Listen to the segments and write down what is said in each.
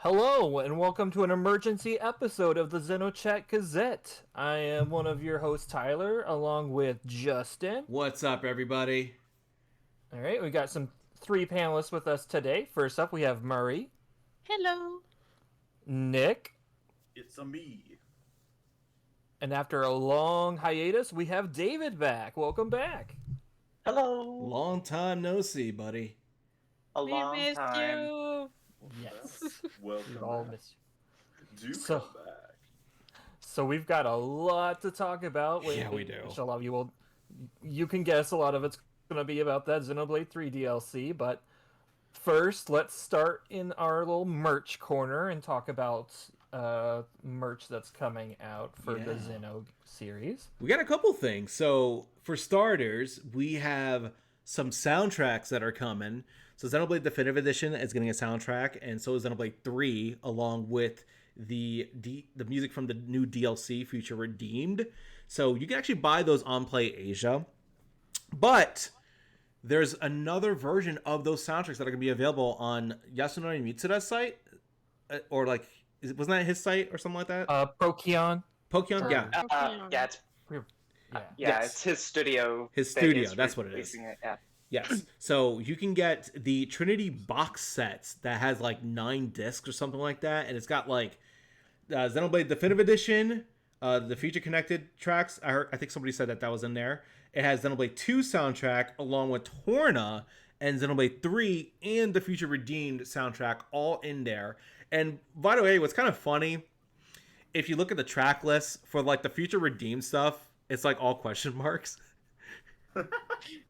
Hello, and welcome to an emergency episode of the XenoChat Gazette. I am one of your hosts, Tyler, along with Justin. What's up, everybody? All right, we got some three panelists with us today. First up, we have Murray, Hello. Nick, It's a me. and after a long hiatus, we have David back. Welcome back. Hello. Long time no see, buddy. A We long missed time. you. Yes, Welcome we all back. missed you. Do So- come back. So we've got a lot to talk about. Yeah, we do. Which a lot of you will. You can guess a lot of it's going to be about that Xenoblade 3 DLC, but first, let's start in our little merch corner and talk about merch that's coming out for the Yeah. Xeno series. We got a couple things. So, for starters, we have some soundtracks that are coming. So, Xenoblade Definitive Edition is getting a soundtrack, and so is Xenoblade 3, along with the music from the new DLC, Future Redeemed. So, you can actually buy those on Play Asia. But there's another version of those soundtracks that are going to be available on Yasunori Mitsuda's site, or like, wasn't that his site or something like that? Procyon. Pokemon, yeah. Yeah, Yes. it's his studio. His that studio, is that's what it releasing is. Yeah. Yes. So you can get the Trinity box sets that has like 9 discs or something like that, and it's got like Xenoblade Definitive Edition, the Future Connected tracks. I think somebody said that was in there. It has Xenoblade 2 soundtrack along with Torna and Xenoblade 3 and the Future Redeemed soundtrack all in there. And by the way, what's kind of funny, if you look at the track list for like the Future Redeemed stuff, it's like all question marks.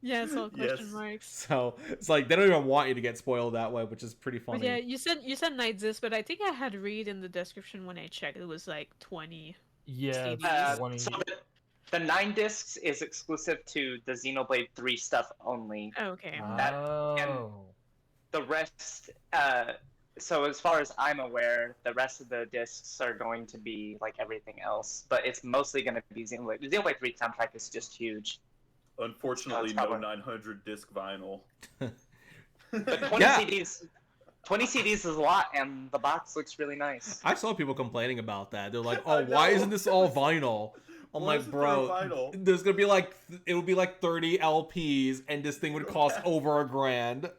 Yeah, it's all question Yes. marks. So it's like they don't even want you to get spoiled that way, which is pretty But funny. yeah, you said night this, but I think I had read in the description when I checked it was like 20. Yeah, CDs. 20. So the 9 discs is exclusive to the Xenoblade 3 stuff only. Okay. Oh. The rest, so as far as I'm aware, the rest of the discs are going to be like everything else, but it's mostly going to be Xenoblade. The Xenoblade 3 soundtrack is just huge. Unfortunately, That's no probably- 900 disc vinyl. But 20 Yeah. CDs, 20 CDs is a lot, and the box looks really nice. I saw people complaining about that. They're like, I "Oh, why know. isn't this all vinyl?" I'm Why like, isn't there "Bro, vinyl?" there's gonna be like it would be like 30 LPs, and this thing would cost over $1,000."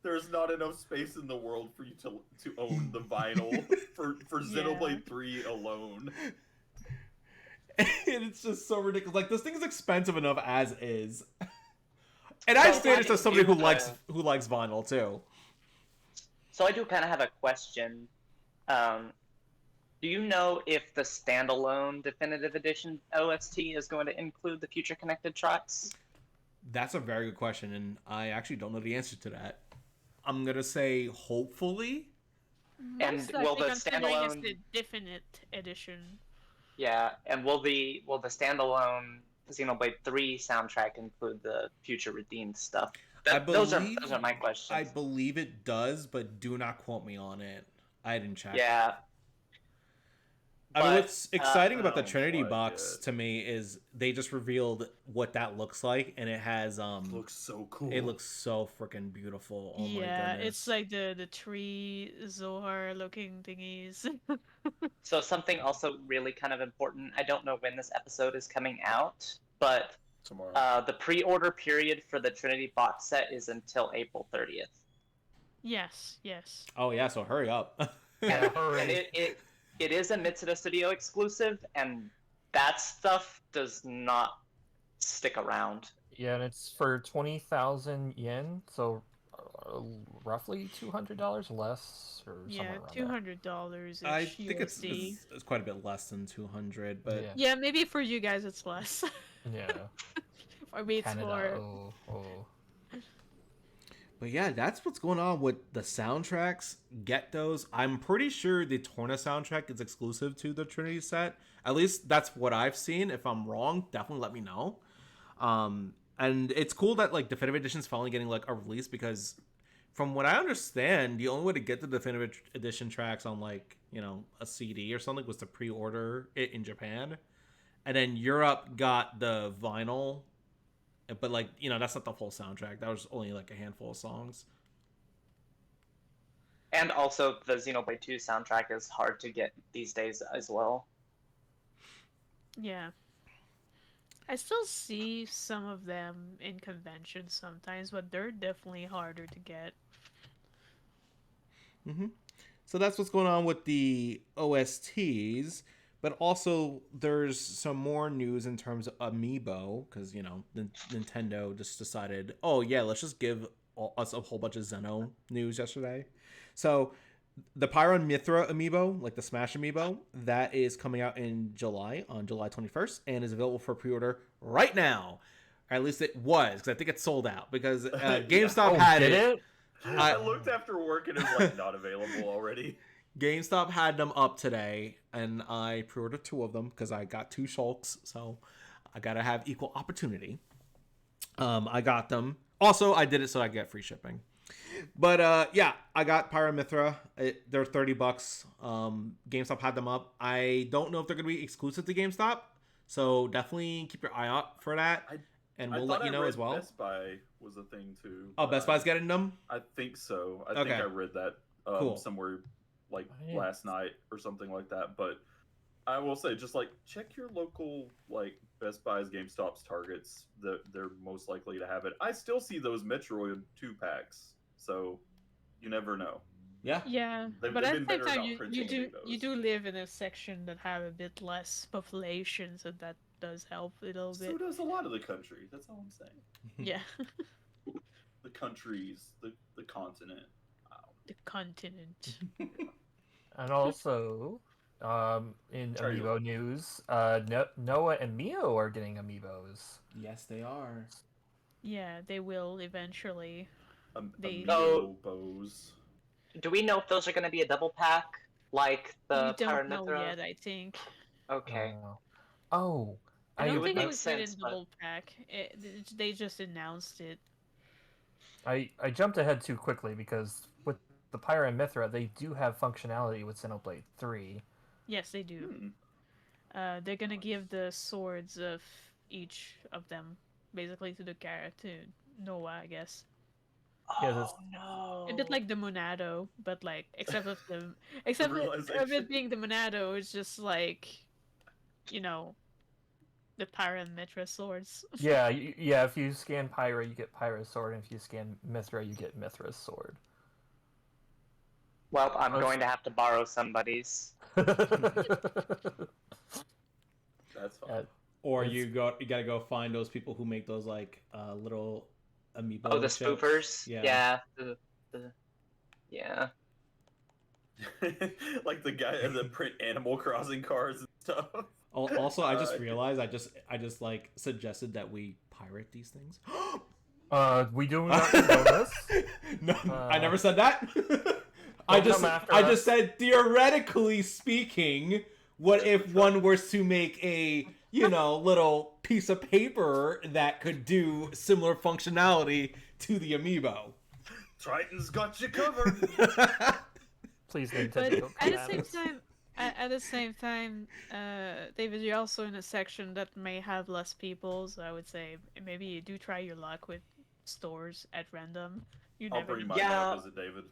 There's not enough space in the world for you to own the vinyl for Xenoblade 3 alone. And it's just so ridiculous. Like this thing is expensive enough as is. And I So say this why as somebody do who you, likes vinyl too. So I do kind of have a question. Do you know if the standalone Definitive Edition OST is going to include the future connected tracks? That's a very good question, and I actually don't know the answer to that. I'm gonna say hopefully. And Most will likely the considering it's standalone- the definite edition. Yeah, and will the standalone Xenoblade 3 soundtrack include the future redeemed stuff? Those are my questions. I believe it does, but do not quote me on it. I didn't check. Yeah. I mean, But, what's exciting about the sounds Trinity like box it. to me is they just revealed what that looks like, and it has Looks so cool. it looks so freaking beautiful. Oh my Yeah, goodness. it's like the tree Zohar looking thingies. So something also really kind of important. I don't know when this episode is coming out, but tomorrow. the pre-order period for the Trinity box set is until April 30th. yes. Oh yeah, so hurry up. Yeah, And hurry. it is a Mitsuda Studio exclusive, and that stuff does not stick around. Yeah, and it's for 20,000 yen, so roughly $200 less or Yeah, somewhere around there. $200. I think it's USD. quite a bit less than 200, but Yeah. Yeah, maybe for you guys it's less. Yeah. For me it's Canada. more. Oh. But yeah, that's what's going on with the soundtracks. Get those. I'm pretty sure the Torna soundtrack is exclusive to the Trinity set. At least that's what I've seen. If I'm wrong, definitely let me know. And it's cool that like Definitive Edition is finally getting like a release, because from what I understand, the only way to get the Definitive Edition tracks on like, you know, a CD or something was to pre-order it in Japan. And then Europe got the vinyl, but like, you know, that's not the full soundtrack. That was only like a handful of songs. And also, the Xenoblade 2 soundtrack is hard to get these days as well. Yeah. I still see some of them in conventions sometimes, but they're definitely harder to get. Mm-hmm. So that's what's going on with the OSTs. But also, there's some more news in terms of Amiibo, because, Nintendo just decided, oh, yeah, let's just give us a whole bunch of Xeno news yesterday. So, the Pyron Mithra Amiibo, like the Smash Amiibo, that is coming out in July, on July 21st, and is available for pre-order right now. Or at least it was, because I think it's sold out, because GameStop had did it. I looked after work and it was like not available already. GameStop had them up today, and I pre-ordered 2 of them because I got 2 shulks, so I gotta have equal opportunity. I got them. Also, I did it so I get free shipping. But yeah, I got Pyramithra. They're $30. GameStop had them up. I don't know if they're gonna be exclusive to GameStop, so definitely keep your eye out for that, and we'll let you know as well. Best Buy was a thing too. Oh, Best Buy's getting them? I think so. I think I read that cool. somewhere like last night or something like that. But I will say, just like check your local like Best Buy's, GameStop's, Targets. They're most likely to have it. I still see those Metroid 2-packs, so you never know. Yeah. Yeah, They've but been at the same better time, about you printing do those. live in a section that have a bit less population, so that does help a little So bit. does a lot of the country. That's all I'm saying. Yeah, The countries, the continent. Wow. the continent. And also, in Sorry, Amiibo news, Noah and Mio are getting Amiibos. Yes, they are. Yeah, they will eventually. They- Oh. bows. Do we know if those are going to be a double pack, like the We don't know Pyramithra? yet, I think. Okay. Oh, I don't would think it make was sense, in but- double pack. They just announced it. I jumped ahead too quickly because with the Pyra and Mithra, they do have functionality with Xenoblade 3. Yes, they do. Hmm. They're gonna give the swords of each of them, basically to Noah, I guess. Yeah, Oh that's- no! A bit like the Monado, but like except of of realization. it being the Monado, it's just like, the Pyra and Mitra swords. yeah, if you scan Pyra, you get Pyra's sword, and if you scan Mithra, you get Mithra's sword. Well, I'm going to have to borrow somebody's. That's fine. Or you gotta go find those people who make those like little amiibo. Oh, the chips. spoofers. Yeah. Yeah. Like the guy that print Animal Crossing cards and stuff. Also, I just realized I just like suggested that we pirate these things. We do not know this. No, I never said that. Don't come after I us. just said theoretically speaking, what if one were to make a little piece of paper that could do similar functionality to the amiibo? Triton's got you covered. Please, But Nintendo. don't at the come same at us. time, David, you're also in a section that may have less people, so I would say maybe you do try your luck with stores at random. You I'll never bring know. my Yeah. visit, David.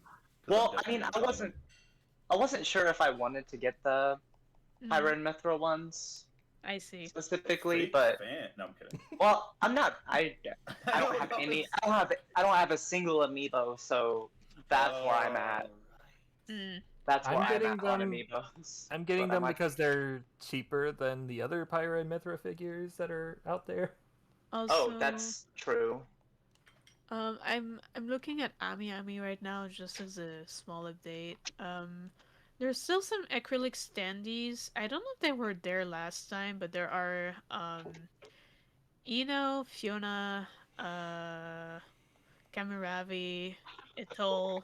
'Cause Well, I'm I mean, definitely I wasn't sure if I wanted to get the Mm, Pyra and Mithra ones I see. specifically, fake but fan. No, I'm kidding. well, I'm not. I don't have any. I don't have a single amiibo, so that's where I'm at. Mm. That's I'm where I'm getting at on them- amiibos. I'm getting But them like- because they're cheaper than the other Pyra and Mithra figures that are out there. Also, Oh, that's true. I'm looking at Ami right now just as a small update. There's still some acrylic standees. I don't know if they were there last time, but there are Ino, Fiona, Kamuravi, Itoll,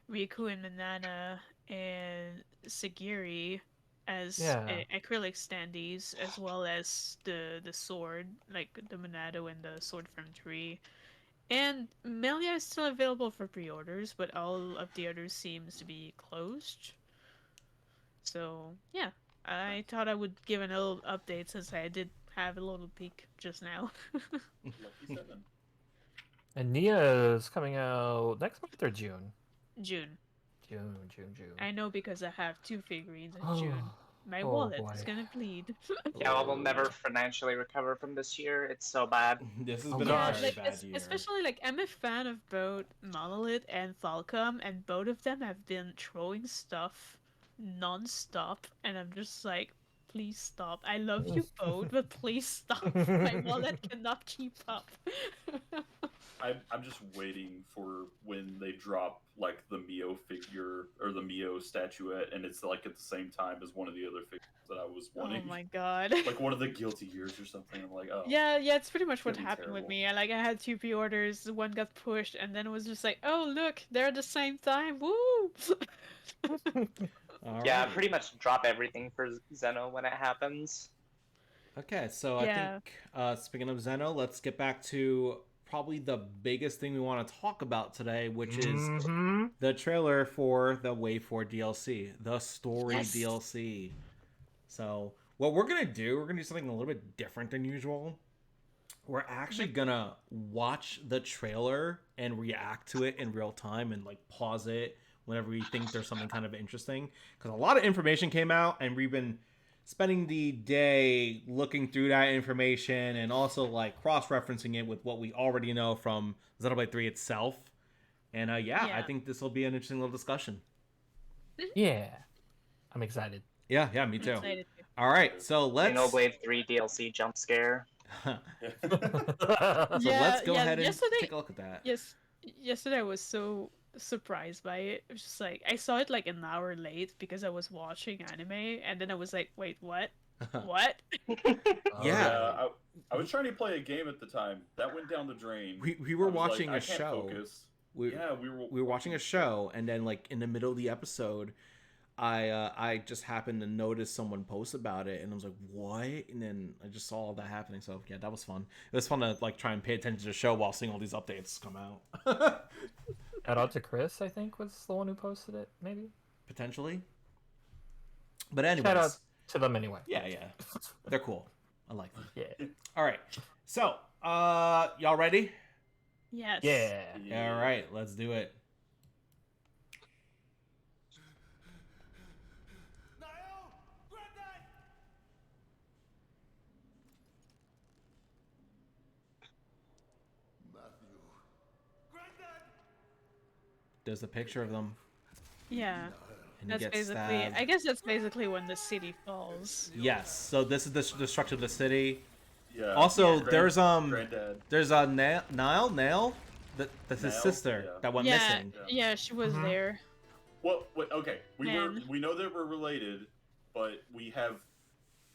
Riku and Manana, and Sagiri as Yeah. acrylic standees, as well as the sword, like the Monado and the sword from Tree. And Melia is still available for pre-orders, but all of the others seems to be closed. So yeah, I thought I would give a little update since I did have a little peek just now. Lucky 7. And Nia is coming out next month or June. June. June. I know because I have 2 figurines in Oh, June. My oh wallet boy. is gonna bleed. Yeah, I will never financially recover from this year. It's so bad. This has Oh, been gosh. a very like bad year. especially like I'm a fan of both Monolith and Falcom, and both of them have been throwing stuff non-stop, and I'm just like, please stop. I love you both, but please stop. My wallet cannot keep up. I'm just waiting for when they drop like the Mio figure or the Mio statuette, and it's like at the same time as one of the other figures that I was wanting. Oh my god. Like one of the Guilty Gears or something. I'm like, oh. Yeah, it's pretty much what Gonna be happened with terrible. me. I had 2 pre-orders, one got pushed, and then it was just like, oh look, they're at the same time. Woo! All Yeah, right. pretty much drop everything for Xeno when it happens. Okay, so Yeah. I think speaking of Zeno, let's get back to probably the biggest thing we want to talk about today, which is the trailer for the Wave 4 DLC, the story Yes. DLC. So what we're gonna do, we're gonna do something a little bit different than usual. We're actually gonna watch the trailer and react to it in real time and like pause it whenever we think there's something kind of interesting. Because a lot of information came out, and we've been spending the day looking through that information and also like cross-referencing it with what we already know from Xenoblade 3 itself. And I Yeah. think this will be an interesting little discussion. Yeah. I'm excited. Yeah, me I'm too. excited too. All right, so let's Xenoblade 3 DLC jump scare. so Yeah, let's go yeah, ahead and yesterday- take a look at that. Yesterday I was so surprised by it. It was just like I saw it like an hour late because I was watching anime, and then I was like, wait, what? What? Yeah. I was trying to play a game at the time. That went down the drain. We were I was like, watching I a can't show. Focus. We were watching a show, and then like in the middle of the episode, I just happened to notice someone post about it, and I was like, "What?" And then I just saw all that happening. So yeah, that was fun. It was fun to like try and pay attention to the show while seeing all these updates come out. Shout out to Chris, I think, was the one who posted it, maybe. Potentially. But anyways, Shout out to them anyway. yeah, they're cool. I like them. Yeah. All right, so y'all ready? Yes. Yeah. All right, let's do it. There's a picture of them. Yeah. And That's he gets basically. stabbed. I guess that's basically when the city falls. Yes. So this is the structure of the city. Yeah. Also, Yeah. Granddad. there's a Nail, that's his Nile? sister Yeah. that went Yeah, missing. yeah, she was Mhm. there. Well, wait, okay. Man. We know that we're related, but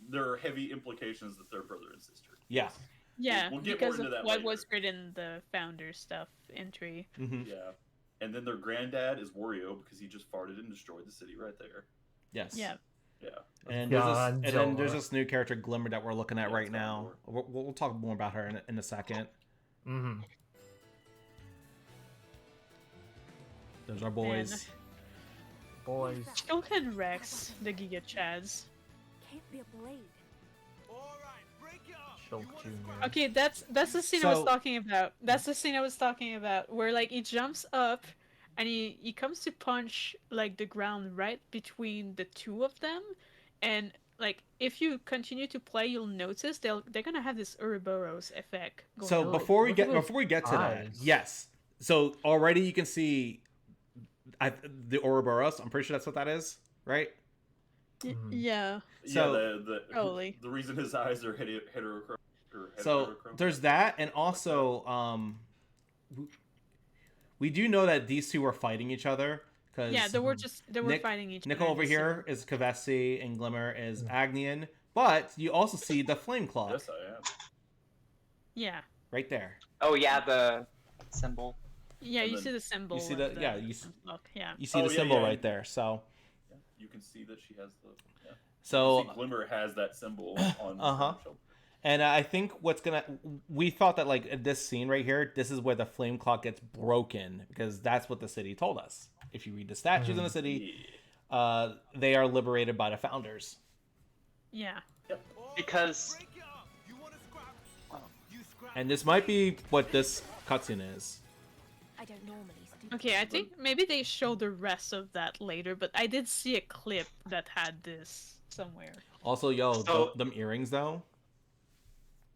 there are heavy implications that they're brother and sister. Yeah. Yeah, We'll get because more into of that what later. was written in the founder stuff entry. Mm-hmm. Yeah. And then their granddad is Wario because he just farted and destroyed the city right there. Yes. Yeah. Yeah. And God, then there's Joel. this new character Glimmer that we're looking at Yeah, right it's now. We'll talk more about her in a second. Mm-hmm. There's our boys. Boys. Shulk and Rex, the Giga Chads. Can't be a blade. Shulk Jr. Okay, that's the scene I was So- talking about. That's the scene I was talking about, where like he jumps up, and he comes to punch like the ground right between the two of them, and like if you continue to play, you'll notice they're gonna have this Ouroboros effect. Going So on. before we look get at those to that, eyes. yes. So already you can see the Ouroboros. I'm pretty sure that's what that is, right? Mhm. Yeah. So- Probably. the reason his eyes are heterochrome. So there's that, and also we do know that these two were fighting each other because Yeah, they were fighting each Nick other. over here is Kavesi and Glimmer is Agnian, but you also see the flame clock Yes, I am. Yeah. right there. Oh yeah, the symbol. Yeah, And you then see the symbol. you see of the- yeah, you s- look, yeah. You see Oh, the yeah, symbol yeah. right there. So Yeah. You can see that she has the. Yeah. so See, Glimmer has that symbol on. Uh-huh. her shoulder. And I think we thought that like this scene right here, this is where the flame clock gets broken because that's what the city told us. If you read the statues in the city, they are liberated by the founders. Yeah. Because And this might be what this cutscene is. I don't normally Okay, I think maybe they show the rest of that later, but I did see a clip that had this somewhere. Also, yo, So- them earrings though.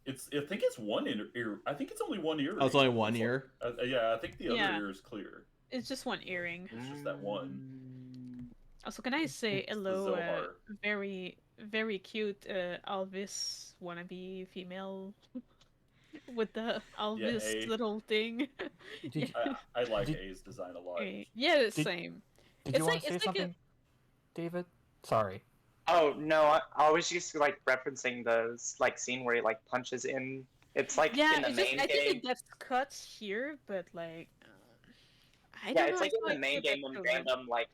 I think it's one ear. I think it's only one ear. Oh, it's only one ear. Yeah, I think the Yeah. other ear is clear. It's just one earring. It's just that one. Also, can I say It's the hello? Zohar. Very, very cute Alvis wannabe female with the Alvis A. little thing. Did, I like Did- A's design a lot. Yeah, the Did- same. did It's you like- want to say it's like a- something, David? Sorry. Oh no, I was just like referencing the like scene where he like punches in. It's like Yeah, in the it's just, main I game. think it gets cut here, but like, I Yeah, don't it's know. like in the main game when random like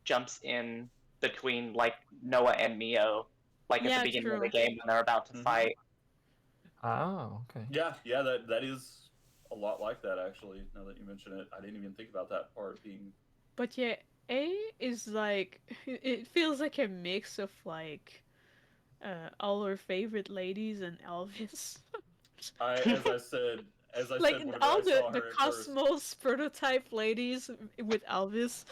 jumps in between like Noah and Mio, like at Yeah, the beginning of true. the game when they're about to Mhm. fight. Oh, okay. Yeah, that is a lot like that actually. Now that you mention it, I didn't even think about that part being. But yeah, A is like it feels like a mix of like all our favorite ladies and Elvis. As I Like said, whenever all I saw the her at first, Cosmos prototype ladies with Elvis.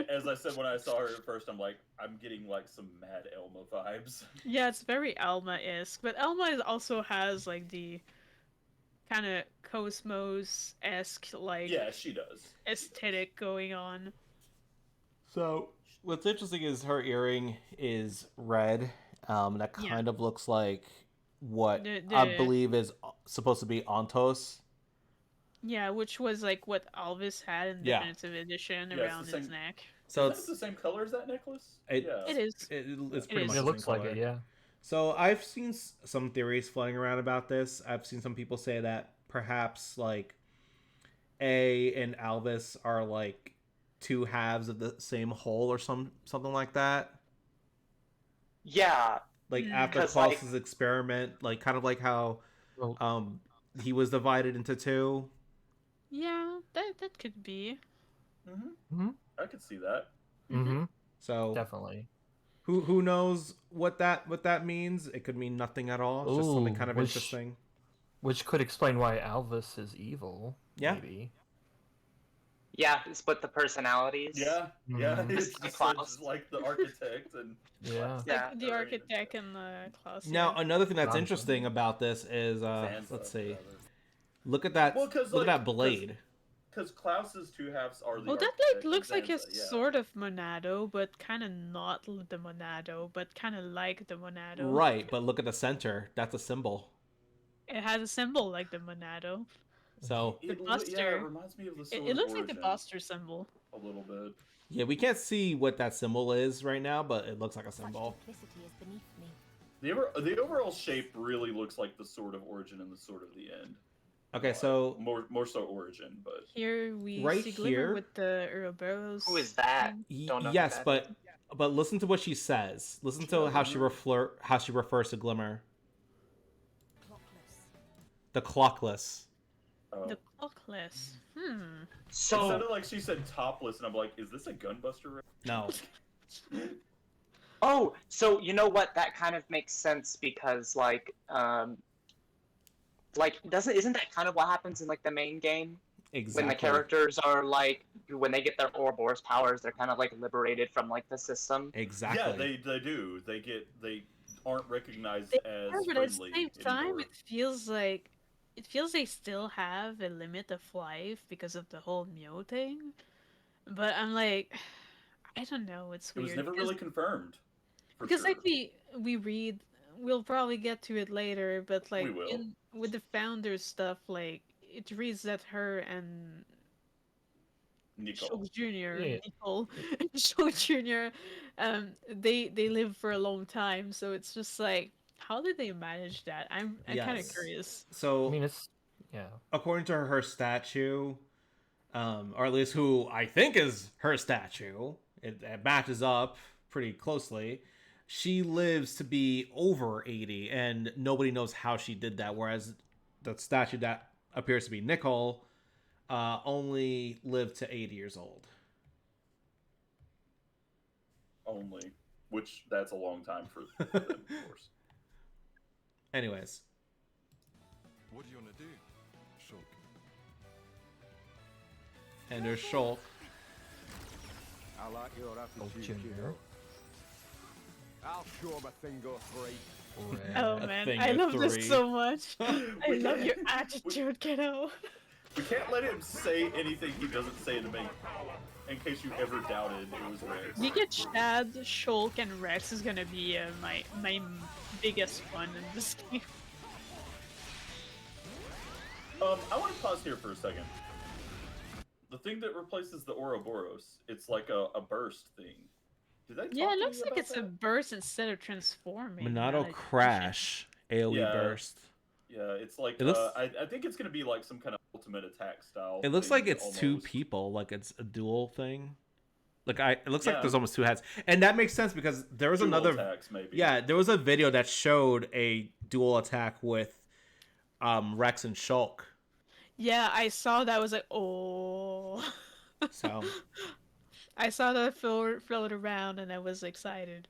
as I said when I saw her at first, I'm like, I'm getting like some Mad Elma vibes. Yeah, it's very Alma-esque, but Alma also has like the kind of Cosmos-esque like Yeah, she does. aesthetic going on. So what's interesting is her earring is red. That Yeah. kind of looks like what The- I the- believe is supposed to be Ontos. Yeah, which was like what Elvis had in Yeah. Definitive Edition Yeah, it's around the his same- neck. So Is that the same color as that necklace? It- Yeah. It is. it's It pretty is. much It the looks same like color. it, yeah. So I've seen some theories floating around about this. I've seen some people say that perhaps like A and Alvis are like two halves of the same whole or something like that. Yeah, Like Mm. after 'Cause, like- Klaus's experiment, like kind of like how Well, he was divided into two. Yeah, that could be. Mm-hmm. I could see that. mm-hmm. So Definitely. who knows what that means? It could mean nothing at all. It's just something Ooh, kind of which- interesting. Which could explain why Alvis is evil. Yeah. Maybe. yeah, split the personalities. Yeah, Mhm. yeah. It's It's like just Klaus. like the architect and Yeah. Yeah. Like the architect and the class. Now another thing that's Johnson. interesting about this is Sansa, let's see. rather. Look at that. Well, 'cause, look like, at that blade. Because Klaus's two halves are the. Well, that architect like and looks like a Sansa, yeah. sort of Monado, but kind of not the Monado, but kind of like the Monado. Right, but look at the center. That's a symbol. It has a symbol like the Monado. So The Yeah, Buster. it reminds me of the sword It looks like the origin Buster symbol. a little bit. yeah, we can't see what that symbol is right now, but it looks like a symbol. Simplicity is beneath me. The overall shape really looks like the sword of origin and the sword of the end. Okay, so more so origin, but Here we Right see Glimmer here- with the Ouroboros. Who is that? Don't know who yes, that but listen to what she says. Listen to how she refers to Glimmer. Clockless. The clockless. The clockless. It So sounded like she said topless, and I'm like, is this a gunbuster? No. so you know what? That kind of makes sense because isn't that kind of what happens in like the main game Exactly. when the characters are like when they get their Ouroboros powers, they're kind of like liberated from like the system. Exactly. Yeah, they do. They aren't recognized They as are, but at the friendly same time, anymore. it feels they still have a limit of life because of the whole Mio thing. But I'm like, I don't know. It's It weird. was never because- really confirmed. for because sure. like we read, we'll probably get to it later, but like will. with the founders stuff, like it reads that her and Nicole. Shulk Jr. Yeah. Nicole Shulk Jr. They live for a long time, so it's just like, how did they manage that? I'm kind of Yes. curious. So I mean, it's yeah. according to her statue, or at least who I think is her statue, it matches up pretty closely. She lives to be over 80, and nobody knows how she did that. Whereas the statue that appears to be Nicole only lived to 80 years old. Only, which that's a long time for them, of course. Anyways, What do you want to do, Shulk? And there's Shulk. I like your attitude, Junior. kiddo. I'll show him a thing or three. Oh A man, thing I of love three. this so much. I We love can't- your attitude, kiddo. We can't let him say anything he doesn't say in the main. In case you ever doubted it was Rex. You get Chad, Shulk, and Rex is gonna be my biggest fun in this game. I want to pause here for a second. The thing that replaces the Ouroboros, it's like a burst thing. Did they talk Yeah, it to looks you like about it's a that? burst instead of transforming. now Monado that you Crash. AoE Yeah. burst. Yeah, it's like It looks- I think it's gonna be like some kind of ultimate attack style. It looks thing like it's two almost. people, like it's a dual thing. Like it looks Yeah. like there's almost two heads, and that makes sense because there was Dual another. attacks, maybe. Yeah, there was a video that showed a dual attack with Rex and Shulk. Yeah, I saw that. I was like, oh. So I saw that float around and I was excited.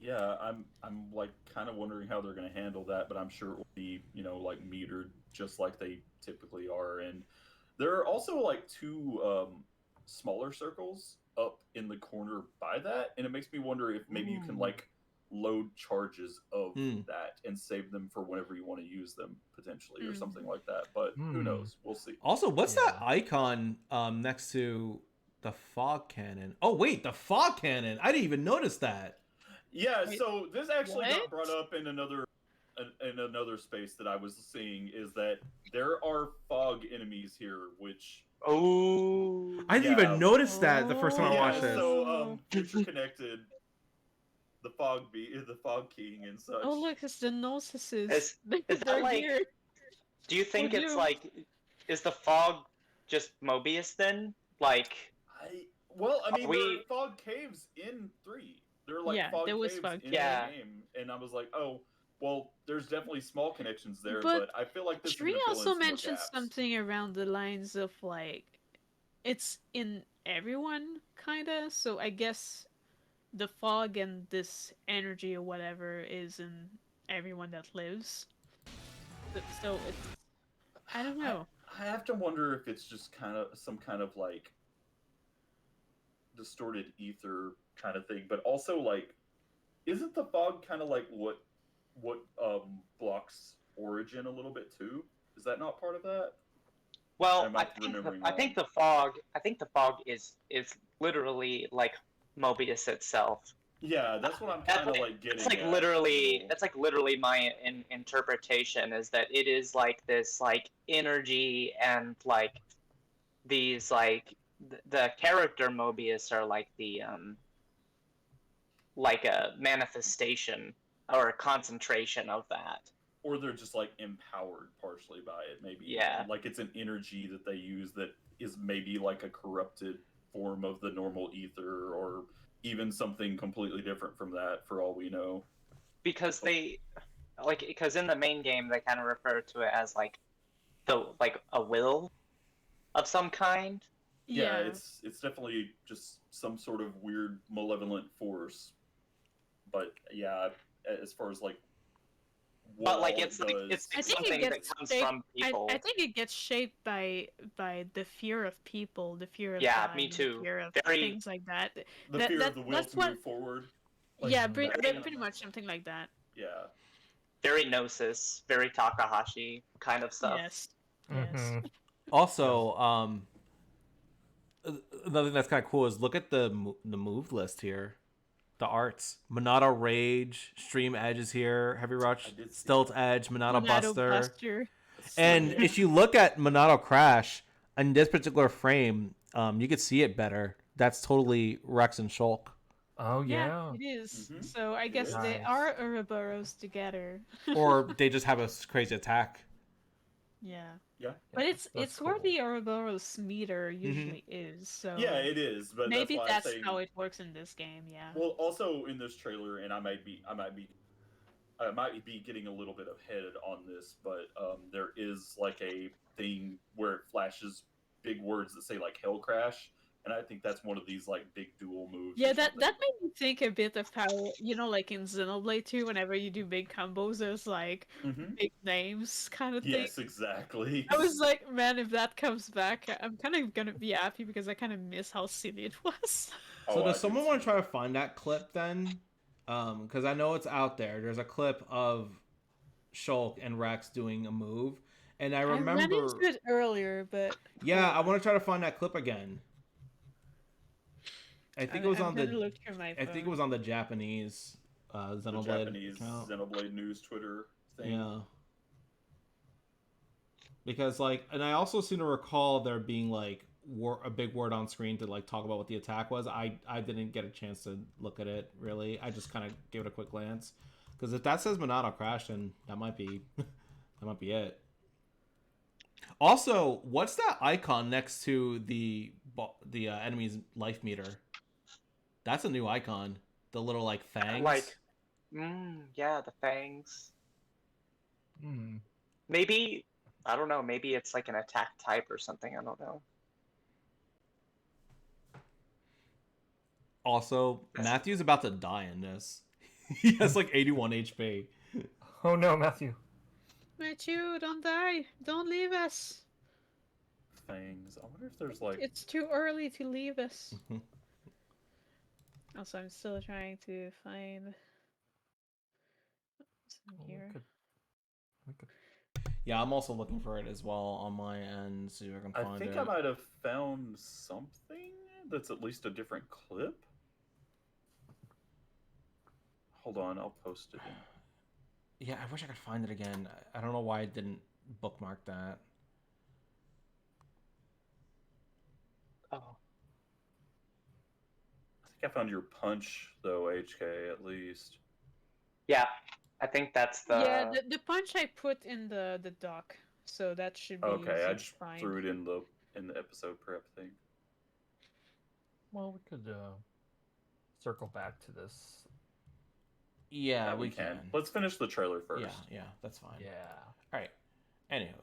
Yeah, I'm like kind of wondering how they're gonna handle that, but I'm sure it will be, like metered just like they typically are. And there are also like two smaller circles up in the corner by that, and it makes me wonder if maybe you can like load charges of that and save them for whenever you want to use them potentially or something like that. But who knows? We'll see. also, what's that icon next to the fog cannon? Oh wait, the fog cannon! I didn't even notice that. Yeah, Wait, so this actually got what? brought up in another space that I was seeing, is that there are fog enemies here, which Oh. I didn't Yeah. even notice that the first time I yeah, watched this. so future connected, the fog king and such. Oh look, it's the Gnosis. Is They're that like? here. Do you think Oh, it's no. like? Is the fog just Mobius then? Like, I mean, we- there are fog caves in 3. There are like Yeah, fog there was caves fog in caves. the game, and I was like, oh, well, there's definitely small connections there, But but I feel like this is Tree gonna fill in also some of the mentioned gaps. something around the lines of like, it's in everyone, kinda. So I guess the fog and this energy or whatever is in everyone that lives. So it's, I don't know. I have to wonder if it's just kind of some kind of like distorted ether kind of thing, but also like, isn't the fog kind of like what blocks Origin a little bit too? Is that not part of that? well, Am I I think remembering I think the fog. I think the fog is literally like Mobius itself. Yeah, that's what I'm That's kind of like- like getting. It's like at. literally. That's like literally my interpretation is that it is like this like energy and like these like the character Mobius are like the like a manifestation or a concentration of that. Or they're just like empowered partially by it, maybe. Yeah. Like it's an energy that they use that is maybe like a corrupted form of the normal ether, or even something completely different from that, for all we know. Because because in the main game they kind of refer to it as like a will of some kind. Yeah, it's definitely just some sort of weird malevolent force. But yeah, as far as like what But like all it's it like does, it's I think it something that gets comes shaped- from people. I think it gets shaped by the fear of people, the fear of Yeah, dying, me too. the fear of Very- things like that. the that- fear that- of the will that's to what- move forward. Like, Yeah, that pretty kind of- much something like that. Yeah. Very Gnosis, very Takahashi kind of stuff. Yes. Yes. Mhm. Also, another thing that's kind of cool is look at the move list here. The arts: Monado Rage, Stream Edge is here, Heavy Rush, I did see Stealth Edge, Monado Monado Buster. Buster. That's so And good. if you look at Monado Crash in this particular frame, you could see it better. That's totally Rex and Shulk. Oh yeah. it is. Mhm. So I guess is. they Nice. are Ouroboros together. Or they just have a crazy attack. Yeah. Yeah. But it's That's where cool. the Ouroboros meter usually is. So Yeah, it is, but maybe that's, why that's I'm saying, how it works in this game. Yeah. Well, also in this trailer, and I might be getting a little bit ahead on this, but there is like a thing where it flashes big words that say like "Hell Crash," and I think that's one of these like big dual moves. Yeah, or that something. made me think a bit of how, like in Xenoblade 2, whenever you do big combos, there's like Mhm. big names kind of thing. Yes, exactly. I was like, man, if that comes back, I'm kind of gonna be happy because I kind of miss how silly it was. So I does do someone want to too. try to find that clip then? Because I know it's out there. There's a clip of Shulk and Rex doing a move, and I I ran remember. into it earlier, but Yeah, I want to try to find that clip again. I think it was I'm on gonna the. look through my I think it was on the Japanese The Xenoblade Japanese account. Xenoblade News Twitter thing. Yeah. Because and I also seem to recall there being like a big word on screen to like talk about what the attack was. I didn't get a chance to look at it really. I just kind of gave it a quick glance. Because if that says Monado crashed, then that might be that might be it. Also, what's that icon next to the enemy's life meter? That's a new icon. The little like fangs. Yeah, the fangs. Hmm. Maybe, I don't know, maybe it's like an attack type or something, I don't know. Also, Matthew's about to die in this. He has like 81 HP. Oh no, Matthew. Matthew, don't die. Don't leave us. Fangs. I wonder if there's like. It's too early to leave us. Also, I'm still trying to find some here. We could... Yeah, I'm also looking for it as well on my end, see if I can find it. I think I might have found something that's at least a different clip. Hold on, I'll post it in. Yeah, I wish I could find it again. I don't know why I didn't bookmark that. Oh. I think I found your punch, though, HK, at least. Yeah, I think that's the... Yeah, the punch I put in the doc, so that should be Okay, easy I to just find. threw it in the episode prep thing. Well, we could circle back to this. Yeah, we can. Let's finish the trailer first. Yeah, that's fine. Yeah. All right. Anywho.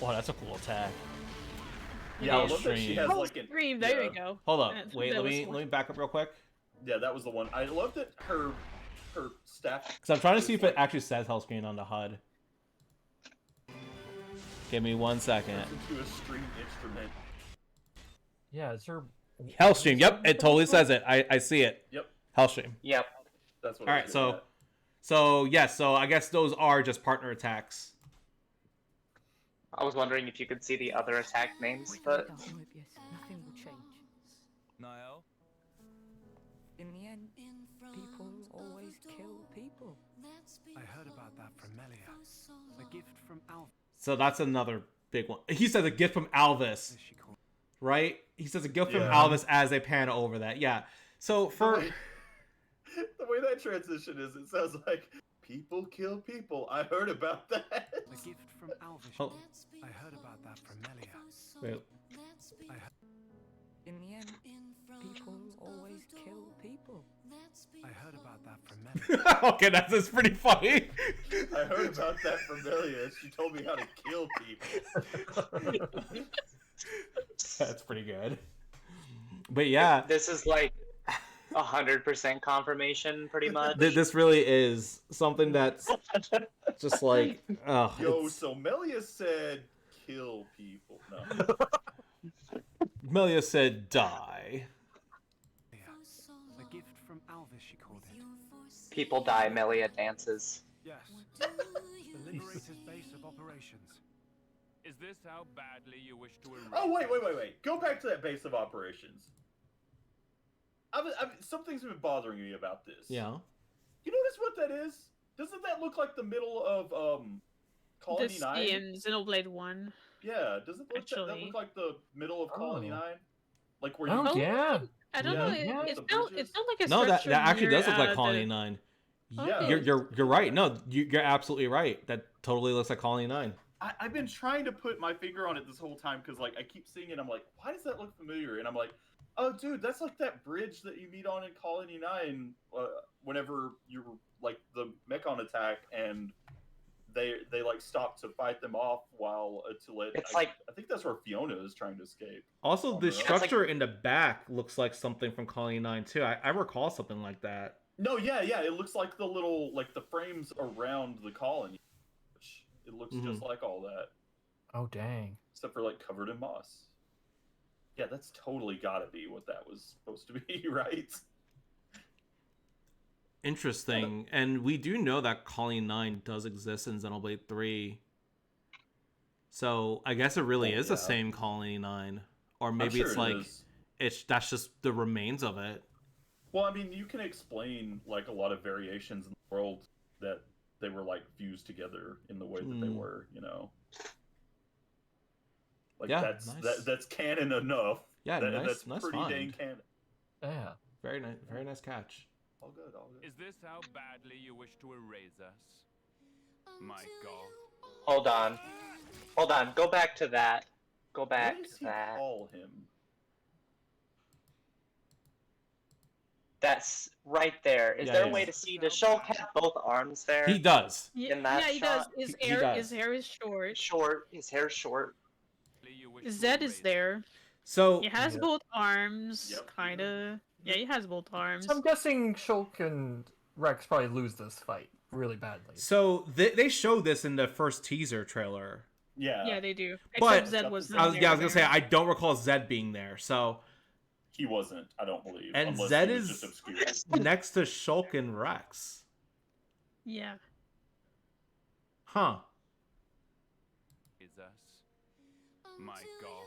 Oh, that's a cool attack. Yeah, I love that she has like an stream. There we go. Hold up. Wait, let me back up real quick. Yeah, that was the one. I love that her staff. Because I'm trying to see if it actually says Hellscreen on the HUD. Give me 1 second. Into a string instrument. Yeah, is her Hellstream. Yep, it totally says it. I see it. Yep. Hellstream. Yep. That's what. All right, so yes, so I guess those are just partner attacks. I was wondering if you could see the other attack names, but... Nothing will change. Niall? In the end, people always kill people. I heard about that from Melia. A gift from Alv. So that's another big one. He says a gift from Alvis, right? He says a gift from Alvis as they pan over that. Yeah. So for the way that transition is, it sounds like people kill people. I heard about that. A gift from Alvis. Oh. I heard about that from Melia. Wait. In the end, people always kill people. I heard about that from Melia. Okay, that's pretty funny. I heard about that from Melia. She told me how to kill people. That's pretty good. But yeah, This is like 100% confirmation, pretty much. this really is something that's just like, oh. Yo, so Melia said kill people. No. Melia said die. A gift from Alvis, she called it. People die, Melia dances. Yes. The Liberator's base of operations. Is this how badly you wish to erase? Oh, wait. Go back to that base of operations. Something's been bothering me about this. Yeah. You notice what that is? Doesn't that look like the middle of Colony This 9? in Xenoblade 1. Yeah, doesn't that Actually. look like the middle of Colony 9? Like where Oh, you yeah. I don't Yeah. know. Yeah. It The felt bridges. like a No, that structure actually near, does look like the- Colony 9. Yeah. You're right. No, you're absolutely right. That totally looks like Colony 9. I've been trying to put my finger on it this whole time because like I keep seeing it. I'm like, why does that look familiar? And I'm like, oh, dude, that's like that bridge that you meet on in Colony 9 whenever you're like the Mechon attack and they like stop to fight them off while to let. It's I, like I think that's where Fiona is trying to escape. Also, on the her own. structure in the back looks like something from Colony 9 too. I recall something like that. No, yeah, it looks like the little like the frames around the colony. It looks just like all that, Oh dang. except for like covered in moss. Yeah, that's totally gotta be what that was supposed to be, right? Interesting. And we do know that Colony 9 does exist in Xenoblade 3. So I guess it really is the same Colony 9. Or maybe sure it's it like is. that's just the remains of it. Well, I mean, you can explain like a lot of variations in the world that they were like fused together in the way that they were, you know. Like Yeah, that's nice. that's canon enough. Yeah, That's nice pretty find. dang canon. Yeah. Very nice catch. All good, all good. Is this how badly you wish to erase us? My God. Hold on. Go back to that. Go back What does to he that. call him? That's right there. Is Yeah, there a yeah. way to see? Does Shulk have both arms there? He does. In that he does. shot, His he hair, does. his hair is short. short. His hair's short. You wish to Zed is erase there. So He has Yeah. both arms, Yep. kinda. Yeah, he has both arms. So I'm guessing Shulk and Rex probably lose this fight really badly. they showed this in the first teaser trailer. Yeah. Yeah, they do. But- Except Zed was I not was there. gonna say I don't recall Zed being there. So He wasn't, I don't believe. And unless Zed he was is- just obscure. next to Shulk and Rex. Yeah. Huh. us. My God.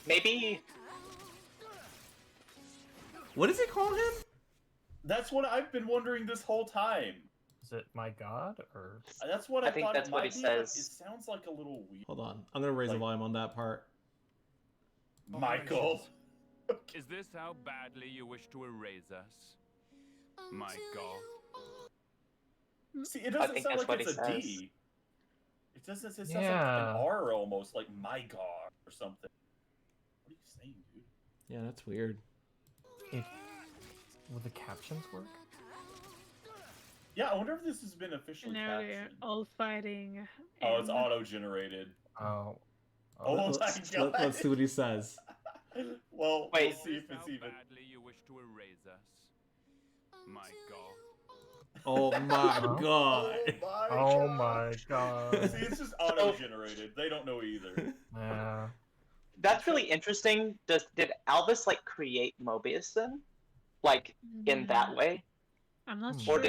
Maybe. What does he call him? That's what I've been wondering this whole time. Is it my god or That's what I I, think thought that's it what might he be, but says. It sounds like a little weird. Hold on. I'm gonna raise the Like- volume on that part. Michael. Is this how badly you wish to erase us? My God. See, it doesn't think sound that's like what it's he a says. D. It doesn't. It sounds like Yeah. an R almost, like my God or something. What are you saying, dude? Yeah, that's weird. would the captions work? Yeah, I wonder if this has been officially Now they're captioned. all fighting. Oh, it's and- auto-generated. Oh. Oh my let's, God. let's see what he says. Well, Wait. we'll see if How it's even. badly you wish to erase us? My God. Oh my Huh? god. Oh my god. See, it's just auto-generated. They don't know either. Yeah. That's really interesting. Did Alvis like create Mobius then? Like in that way? I'm not Hmm. sure.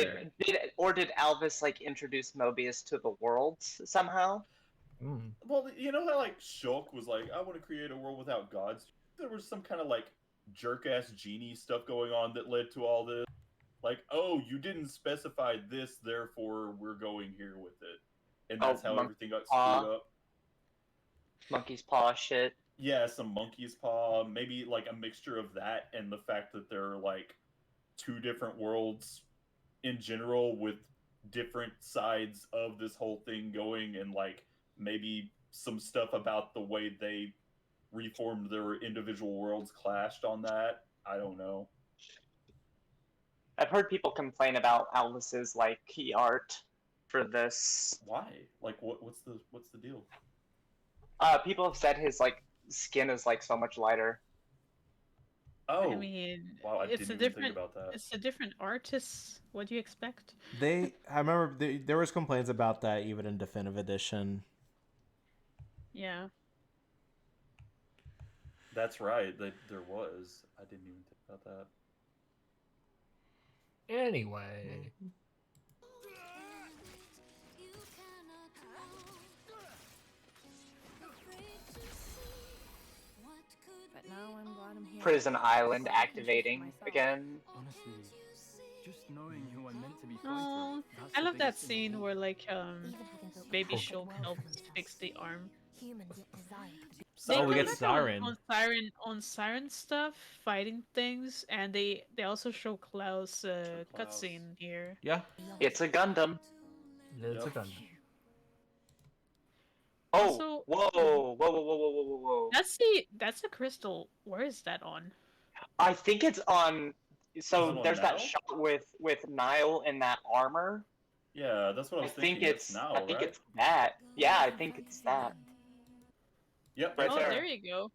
Or did Alvis like introduce Mobius to the world somehow? Mm. Well, you know how like Shulk was like, I want to create a world without gods. There was some kind of like jerk-ass genie stuff going on that led to all this. Like, oh, you didn't specify this, therefore we're going here with it, and that's how everything got screwed up. Monkey's paw shit. Yeah, some monkey's paw, maybe like a mixture of that and the fact that there are like two different worlds in general with different sides of this whole thing going, and like maybe some stuff about the way they reformed their individual worlds clashed on that. I don't know. I've heard people complain about Alvis's like key art for this. Why? Like, what's the deal? People have said his like skin is like so much lighter. Oh, I mean, wow! I it's didn't a even different. think about that. It's a different artist. What do you expect? I remember there was complaints about that even in Definitive Edition. Yeah. That's right. There was. I didn't even think about that. Anyway. But now I'm glad I'm here. Prison Island activating again. Honestly, just knowing who I'm meant to be Oh, fighting. that's I the love that biggest thing scene of all. where like Even having built Baby a Shulk world helps from fix the arm. humans yet desired to be They Oh, we come get back Siren. on Siren stuff, fighting things, and they also show Klaus Show Klaus. cutscene here. Yeah. beyond. It's a Gundam. It's a Yep. gun. Oh, Also- whoa. That's a crystal. Where is that on? I think it's on. Is it So on there's that Nile? shot with Nile in that armor, Yeah, that's what I I was think thinking. it's now, I think right? it's that. Yeah, I think it's that. Yep. Right Oh, there. there you go.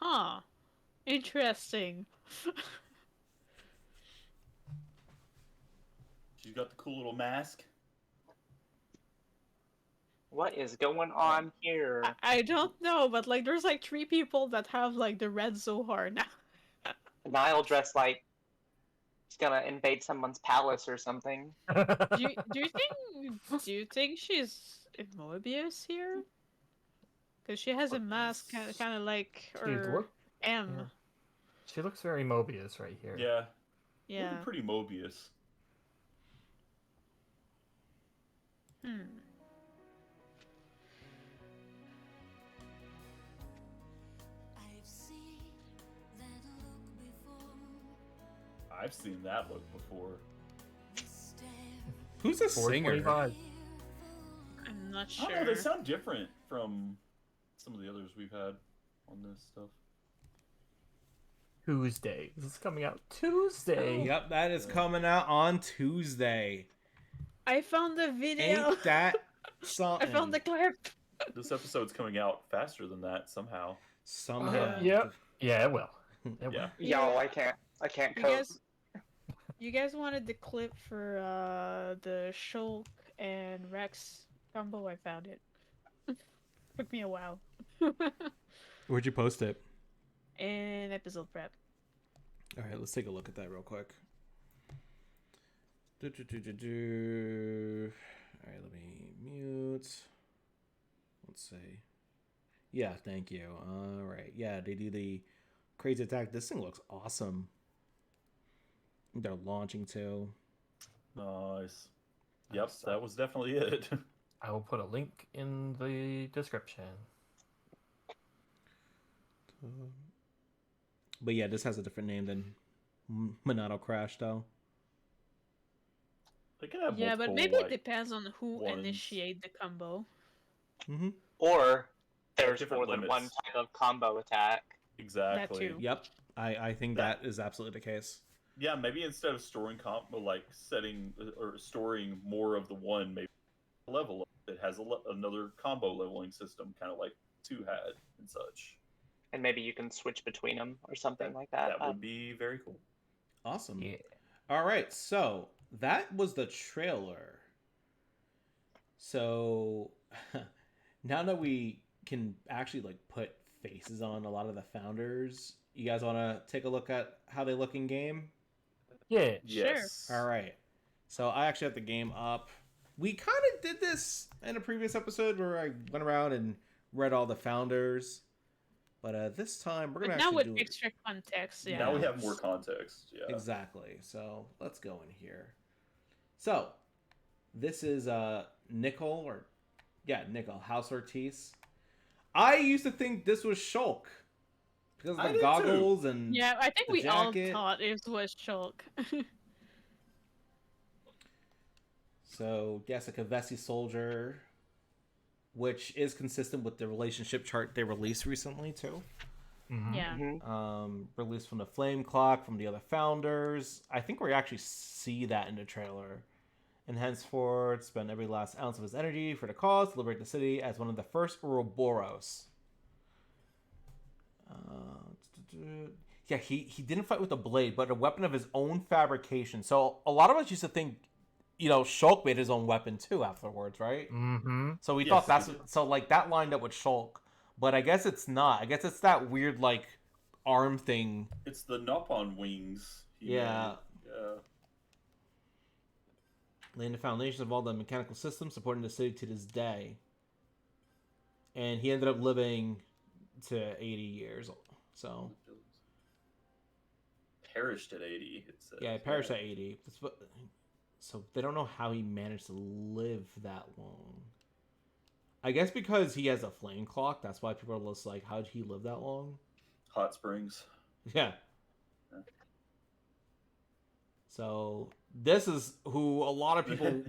Huh. Interesting. She's got the cool little mask. What is going on here? I don't know, but like there's like 3 people that have like the red Zohar now. Niall dressed like he's gonna invade someone's palace or something. Do you think she's in Moebius here? Because she has a mask kind of like her M. Yeah. She looks very Mobius right here. Yeah. Yeah. Looking pretty Mobius. I've seen that look before. Who's a singer? 425. I'm not I sure. don't know, they sound different from some of the others we've had on this stuff. Tuesday. This is coming out Tuesday. Yep, that is coming out on Tuesday. I found the video. Ain't that something? I found the clip. This episode's coming out faster than that somehow. Somehow. Yep. Yeah, it will. Yeah. Yo, I can't cope. You guys wanted the clip for the Shulk and Rex combo? I found it. Took me a while. Where'd you post it? In episode prep. All right, let's take a look at that real quick. All right, let me mute. Let's see. Yeah, thank you. All right, yeah, they do the crazy attack. This thing looks awesome. They're launching too. Nice. Yep, that was definitely it. I will put a link in the description. But yeah, this has a different name than Monado Crash, though. They can have Yeah, but multiple, maybe like, it depends on who ones. initiate the combo. Mm-hmm. Or there's different more than limits. one type of combo attack. Exactly. That too. Yep, I think that is absolutely the case. Yeah, maybe instead of storing like setting or storing more of the one, maybe level up, it has another combo leveling system, kind of like 2 had and such. And maybe you can switch between them or something like that. That would be very cool. Awesome. Yeah. All right, so that was the trailer. So now that we can actually like put faces on a lot of the founders, you guys want to take a look at how they look in game? Yeah. Yes. All right. So I actually have the game up. We kind of did this in a previous episode where I went around and read all the founders. But this time we're gonna But now actually with do extra context, yeah. Now we have more context. Yeah. Exactly. So let's go in here. So this is Nickel, House Ortiz. I used to think this was Shulk because of I the did goggles and Yeah, I think the we jacket. all thought it was Shulk. So yes, a Kavesi soldier, which is consistent with the relationship chart they released recently too. Mm-hmm. Yeah. Released from the Flame Clock, from the other founders. I think we actually see that in the trailer. And henceforth, spend every last ounce of his energy for the cause to liberate the city as one of the first Ouroboros. Yeah, he didn't fight with a blade, but a weapon of his own fabrication. So a lot of us used to think, Shulk made his own weapon too afterwards, right? Mm-hmm. So we Yes, thought he did. so like that lined up with Shulk, but I guess it's not. I guess it's that weird like arm thing. It's the Nopon wings. Yeah. Yeah. Laying the foundation of all the mechanical systems supporting the city to this day. And he ended up living to 80 years. So Perished at 80. It says. yeah, he perished at 80. So they don't know how he managed to live that long. I guess because he has a flame clock. That's why people are just like, how did he live that long? Hot Springs. Yeah. Yeah. So this is who a lot of people.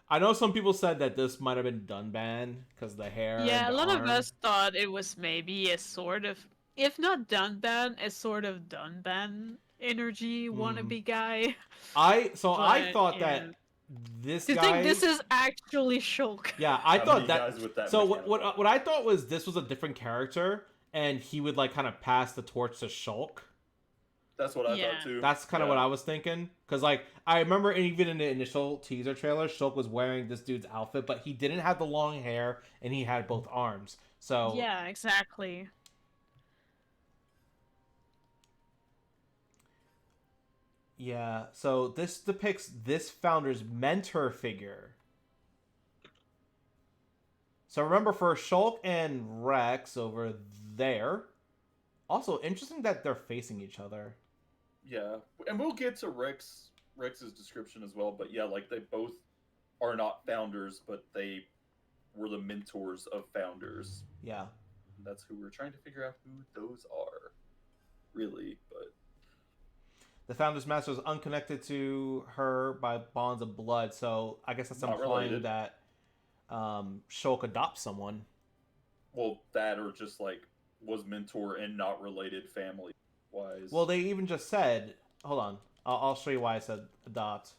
I know some people said that this might have been Dunban because the hair. Yeah, a and the lot of arm. us thought it was maybe a sort of, if not Dunban, a sort of Dunban energy wannabe guy. I But, thought yeah. that this Do you guy. think this is actually Shulk? Yeah, I How thought many that. guys with that So mechanical- what I thought was this was a different character, and he would like kind of pass the torch to Shulk. That's what I Yeah. thought too. That's kind of what I was thinking. Because, like, I remember even in the initial teaser trailer, Shulk was wearing this dude's outfit, but he didn't have the long hair, and he had both arms. So, Yeah, exactly. yeah. So, this depicts this founder's mentor figure. So, remember, for Shulk and Rex over there, also, interesting that they're facing each other. Yeah, and we'll get to Rex's description as well. But yeah, like they both are not founders, but they were the mentors of founders. Yeah. That's who we're trying to figure out who those are, really. But The founder's master is unconnected to her by bonds of blood, so I guess that's Not implying related. that Shulk adopts someone. well, that or just like was mentor and not related family wise. Well, they even just said, hold on, I'll show you why I said adopt.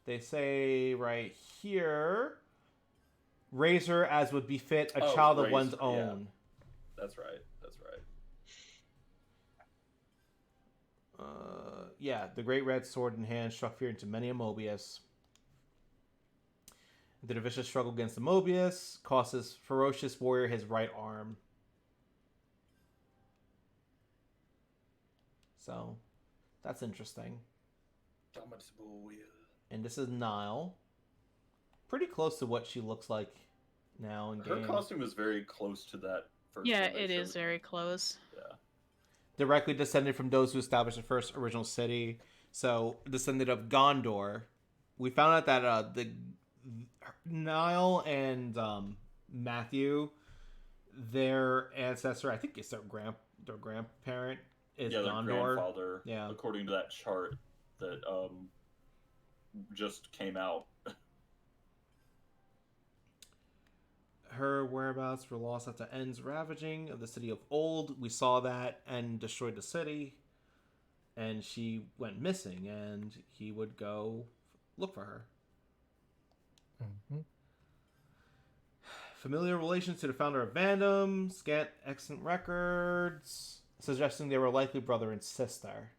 They say right here, raise her as would befit a child of raise one's her, own. yeah. That's right. That's right. Yeah, the great red sword in hand struck fear into many a Mobius. The vicious struggle against the Mobius cost his ferocious warrior his right arm. So, that's interesting. Domitable will. And this is Nile. Pretty close to what she looks like now in Her game. costume is very close to that first Yeah, one they it is showed. very close. Yeah. Directly descended from those who established the first original city. So, descended of Gondor. We found out that the Nile and Matthew, their ancestor, I think it's their grandparent, is Yeah, their Gondor. grandfather. Yeah. According to that chart that just came out. Her whereabouts were lost after En's ravaging of the city of Old. We saw that En destroyed the city, and she went missing, and he would go look for her. Mm-hmm. Familiar relations to the founder of Vandom, scant excellent records, suggesting they were likely brother and sister.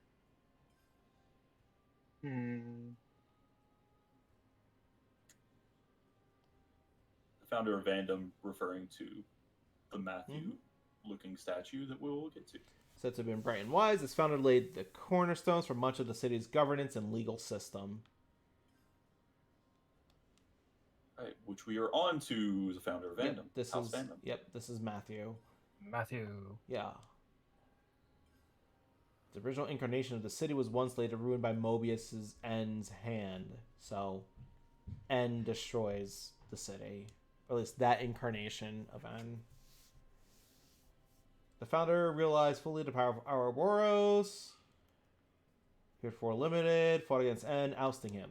Founder of Vandom referring to the Matthew looking statue that we'll get to. Said to have been bright and wise, this founder laid the cornerstones for much of the city's governance and legal system. Right, which we are on to the founder of Vandom. This is Matthew. Matthew. Yeah. The original incarnation of the city was once later ruined by Mobius's En's hand. So, En destroys the city. Or at least that incarnation of En. The founder realized fully the power of Ouroboros. Heretofore limited, fought against En, ousting him.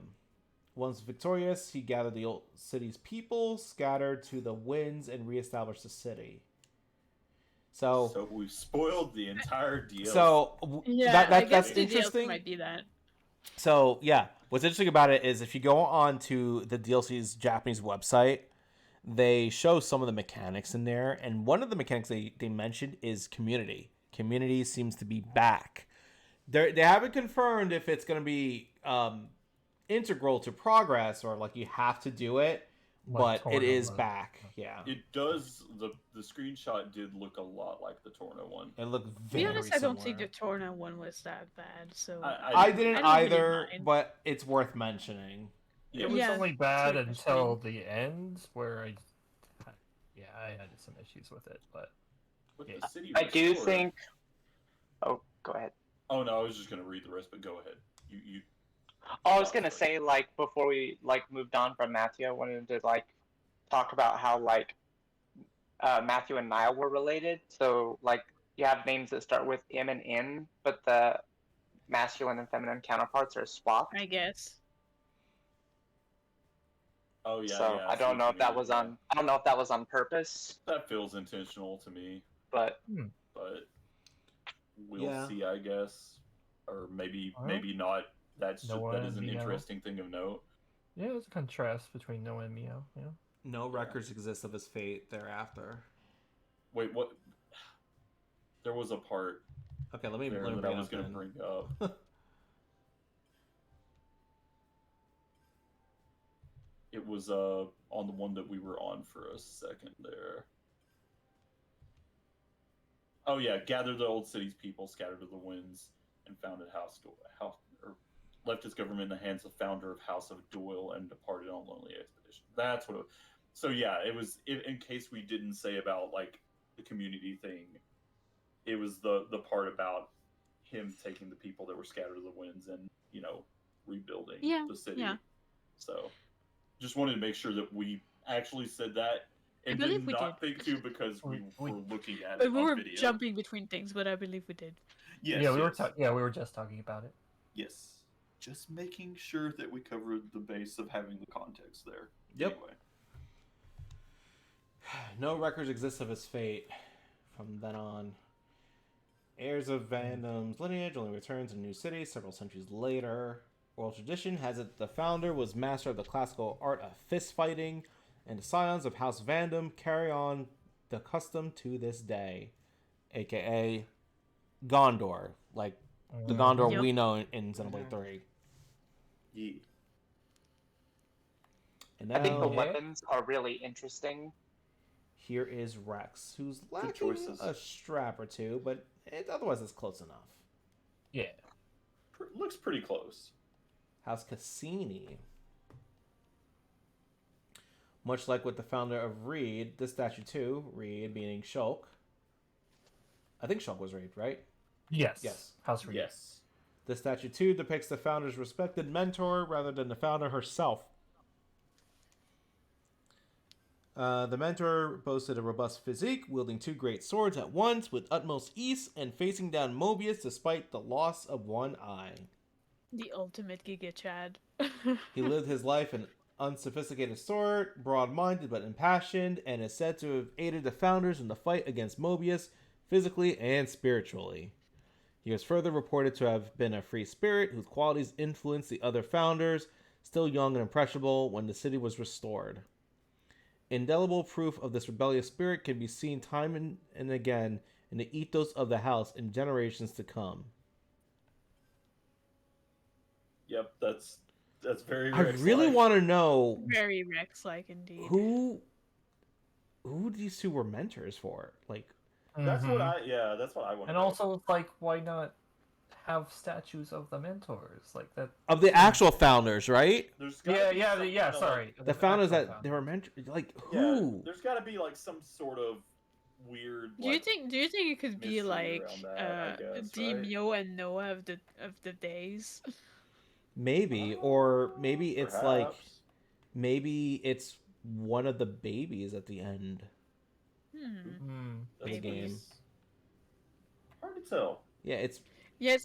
Once victorious, he gathered the old city's people, scattered to the winds, and reestablished the city. So we've spoiled the entire deal. So Yeah, I guess that's the DLC interesting. might be that. So yeah, what's interesting about it is if you go on to the DLC's Japanese website, they show some of the mechanics in there, and one of the mechanics they mentioned is community. Community seems to be back. They haven't confirmed if it's going to be integral to progress or like you have to do it, Like but it is Torna. back. Yeah, it does. The screenshot did look a lot like the Torna one. it looked To very be honest, I don't think similar. the Torna one was that bad. So I didn't I don't really either, mind. but it's worth mentioning. It was Yeah, only bad pretty much until the end, where I had some issues with it. But With Yeah. the city I do restored- think. Oh, go ahead. Oh no, I was just gonna read the rest, but go ahead. You. Oh, I was gonna say, like, before we moved on from Matthew, I wanted to talk about how Matthew and Niall were related. So you have names that start with M and N, but the masculine and feminine counterparts are swapped. I guess. Oh yeah. So yeah, I see don't what know you if that mean, was yeah. on. I don't know if that was on purpose, That feels intentional to me, but but we'll Yeah. see, I guess, or maybe Alright. maybe not That is an Meow. interesting thing of note. Yeah, there's a contrast between Noah and Meow. Yeah. No records exist of his fate thereafter. Wait, what? There was a part. Okay, let me that I was going to bring up. It was on the one that we were on for a second there. Oh yeah, gather the old city's people, scattered to the winds, and founded left his government in the hands of founder of House of Doyle and departed on lonely expedition. That's what. So yeah, it was. In case we didn't say about like the community thing, it was the part about him taking the people that were scattered to the winds and rebuilding the city. Yeah. So just wanted to make sure that we actually said that. And did not think to because we were looking at it. We were video. jumping between things, but I believe we did. Yes, yeah, we were just talking about it. Yes. Just making sure that we covered the base of having the context there. Yep. Anyway. No records exist of his fate from then on. Heirs of Vandam's lineage only returns in New City several centuries later. Oral tradition has it the founder was master of the classical art of fist fighting, and the scions of House Vandam carry on the custom to this day, aka Gondor, like the Gondor we know in Xenoblade 3. Yeah. And now, I think the weapons are really interesting. Here is Rex, who's lacking a strap or two, but otherwise it's close enough. Yeah. Looks pretty close. House Cassini. Much like with the founder of Reed, this statue too, Reed meaning Shulk. I think Shulk was Reed, right? Yes. House Reed. Yes. This statue too depicts the founder's respected mentor rather than the founder herself. The mentor boasted a robust physique, wielding 2 great swords at once with utmost ease and facing down Mobius despite the loss of one eye. The ultimate Giga Chad. He lived his life an unsophisticated sort, broad-minded but impassioned, and is said to have aided the founders in the fight against Mobius physically and spiritually. He was further reported to have been a free spirit whose qualities influenced the other founders, still young and impressionable, when the city was restored. Indelible proof of this rebellious spirit can be seen time and again in the ethos of the house in generations to come. Yep, that's very I Rex-like. really want to know Very Rex-like indeed. who these two were mentors for. Like, that's what I want. And also, like, why not have statues of the mentors like that? of the actual founders, right? Sorry, The founders that they were mentors. Like, who? There's got to be like some sort of weird. Do you think it could be like Demio right? and Noah of the days? Maybe, or maybe it's like, Perhaps. maybe it's one of the babies at the end of the game. Hard to tell. Yeah, it's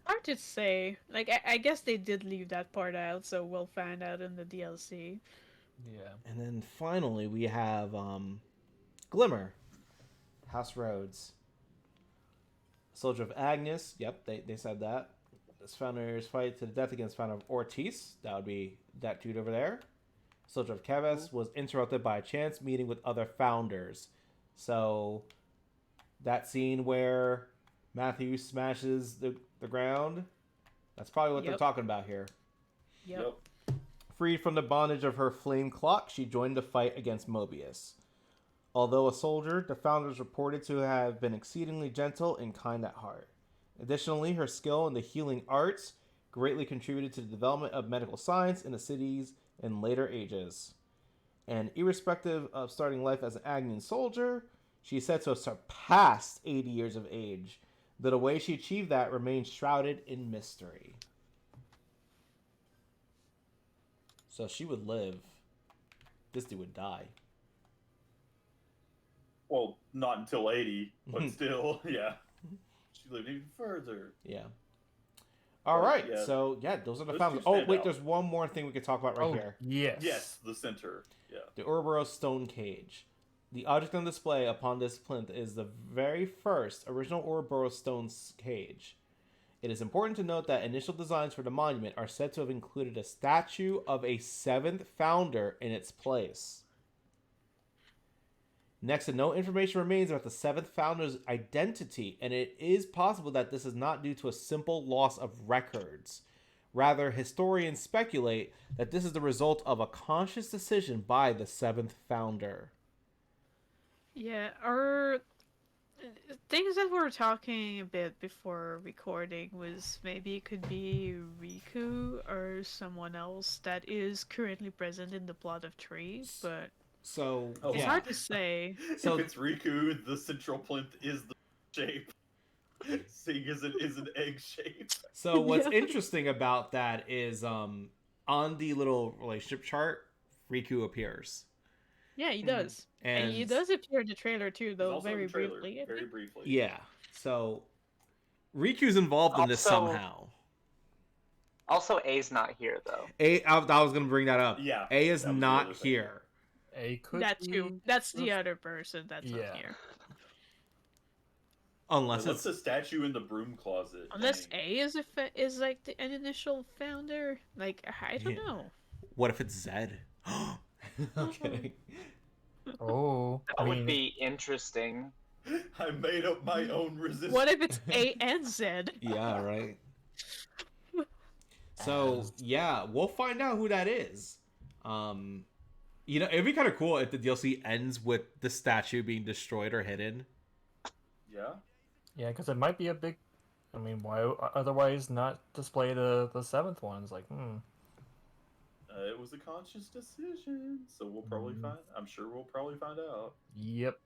hard to say. Like, I guess they did leave that part out, so we'll find out in the DLC. Yeah. And then finally we have Glimmer, House Rhodes, soldier of Agnes. Yep, they said that. This founder's fight to the death against founder of Ortiz. That would be that dude over there. Soldier of Keves was interrupted by a chance meeting with other founders. So that scene where Matthew smashes the ground, that's probably what they're talking about here. Yep. Freed from the bondage of her flame clock, she joined the fight against Mobius. Although a soldier, the founders reported to have been exceedingly gentle and kind at heart. Additionally, her skill in the healing arts greatly contributed to the development of medical science in the cities in later ages. And irrespective of starting life as an Agnian soldier, she is said to have surpassed 80 years of age, though the way she achieved that remains shrouded in mystery. So she would live. This dude would die. Well, not until 80, but still, yeah. She lived even further. Yeah. All right. Yeah. So, those are the founders. Oh, wait, there's one more thing we could talk about here. Yes, the center. Yeah. The Ouroboros stone cage. The object on display upon this plinth is the very first original Ouroboros stone cage. It is important to note that initial designs for the monument are said to have included a statue of a 7th founder in its place. Next to no information remains about the 7th founder's identity, and it is possible that this is not due to a simple loss of records. Rather, historians speculate that this is the result of a conscious decision by the 7th founder. Yeah, our things that we were talking a bit before recording was maybe it could be Riku or someone else that is currently present in the plot of Tree, but So, it's hard to say. So- if it's Riku, the central plinth is the shape. Seeing as it is an egg shape. So what's interesting about that is on the little relationship chart, Riku appears. Yeah, he does. And he does appear in the trailer too, He's though also in very the trailer, briefly. Very briefly. Yeah. So Riku's involved in this Also- somehow. Also, A's not here though. I was going to bring that up. Yeah, A is that was the not other thing. here. A could That too. be- That's the other person that's Yeah. not here. Unless What's it's the statue in the broom closet? Unless hanging? A is like an initial founder. Like I don't Yeah. know. what if it's Zed? Okay. Oh, That would be interesting. I made up my own resistance. What if it's A and Z? Yeah, right. So, yeah, we'll find out who that is. It'd be kind of cool if the DLC ends with the statue being destroyed or hidden. Yeah. yeah, because it might be a big. I mean, why otherwise not display the 7th one? It's like, It was a conscious decision, so we'll probably find. I'm sure we'll probably find out. Yep.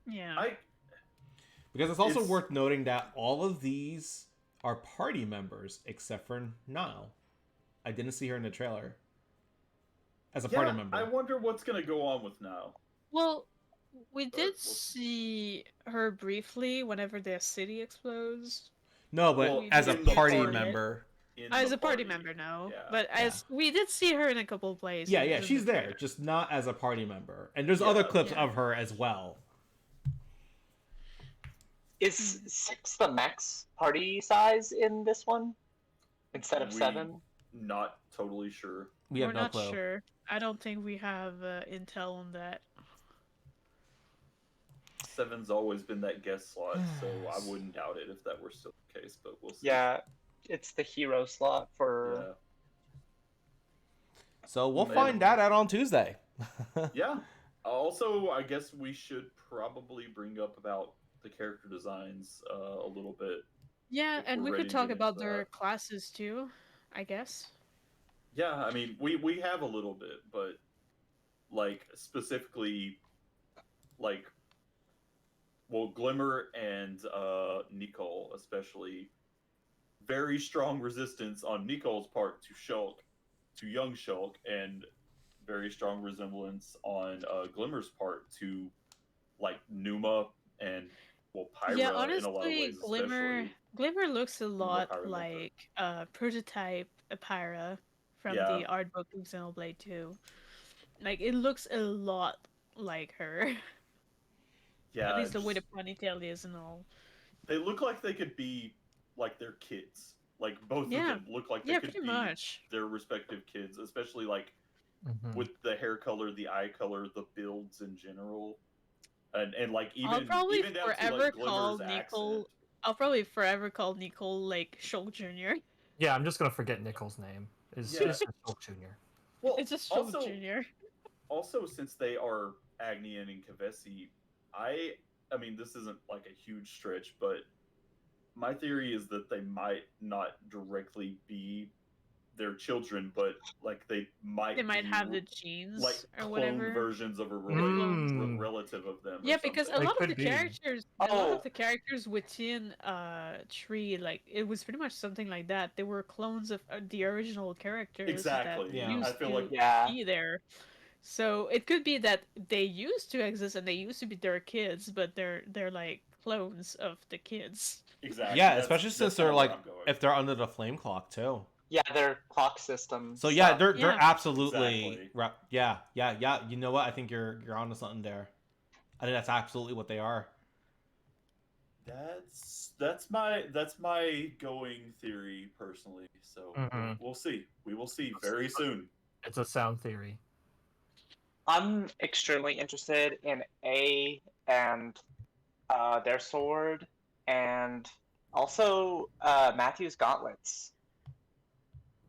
Yeah. Because it's also It's- worth noting that all of these are party members except for Nile. I didn't see her in the trailer as a party member. I wonder what's gonna go on with now. Well, we did we'll- see her briefly whenever the city explodes. No, but Well, as a in the party party. member. As the a party member, no. Yeah. But as we did see her in a couple of places. Yeah, in she's the there, trailer. just not as a party member. And there's Yeah, other clips yeah. of her as well. Is 6 the max party size in this one instead of We- 7? Not totally sure. We We're have no not clue. sure. I don't think we have intel on that. 7's always been that guest slot, so I wouldn't doubt it if that were still the case. But we'll see. Yeah, it's the hero slot for. So we'll Man. find that out on Tuesday. Yeah. Also, I guess we should probably bring up about the character designs a little bit. Yeah, If and we're we ready could to talk get about into their that. classes too, I guess. Yeah, I mean, we have a little bit, but like specifically, like, well, Glimmer and Nicole especially, very strong resistance on Nicole's part to Shulk, to young Shulk, and very strong resemblance on Glimmer's part to like Numa and Pyra Yeah, in a lot of honestly, ways, especially. Glimmer looks a lot Pyra member. like prototype Pyra from Yeah. the art book of Xenoblade 2. Like it looks a lot like her. Yeah, At least the way the just- ponytail is and all. they look like they could be like their kids. Like both Yeah. of them look like they Yeah, could pretty be much. their respective kids, especially like Mhm. with the hair color, the eye color, the builds in general, and like even I'll probably even down to forever like call Glimmer's Nicole. accent. I'll probably forever call Nicole like Shulk Jr. Yeah, I'm just gonna forget Nichols' name. It's Yeah. just Hulk Jr. Well, It's just Shulk also, Jr. also since they are Agnian and Kavesi, I mean this isn't like a huge stretch, but my theory is that they might not directly be their children, but like they might They might be, have the genes like or cloned whatever. versions of a relative of them. or Yeah, because a something. lot of the could be. characters, a lot Oh. of the characters within Tree, like it was pretty much something like that. They were clones of the original characters Exactly. that Yeah. used I feel to like Yeah. be there. So it could be that they used to exist and they used to be their kids, but they're like clones of the kids. exactly. Yeah, that's- especially that's since kinda they're where like I'm going. if they're under the flame clock too. Yeah, their clock system. So yeah, stuff. they're Yeah. absolutely Exactly. yeah. You know what? I think you're onto something there. I think that's absolutely what they are. That's my going theory personally. So we'll see. We will see very soon. It's a sound theory. I'm extremely interested in A and their sword, and also Matthew's gauntlets.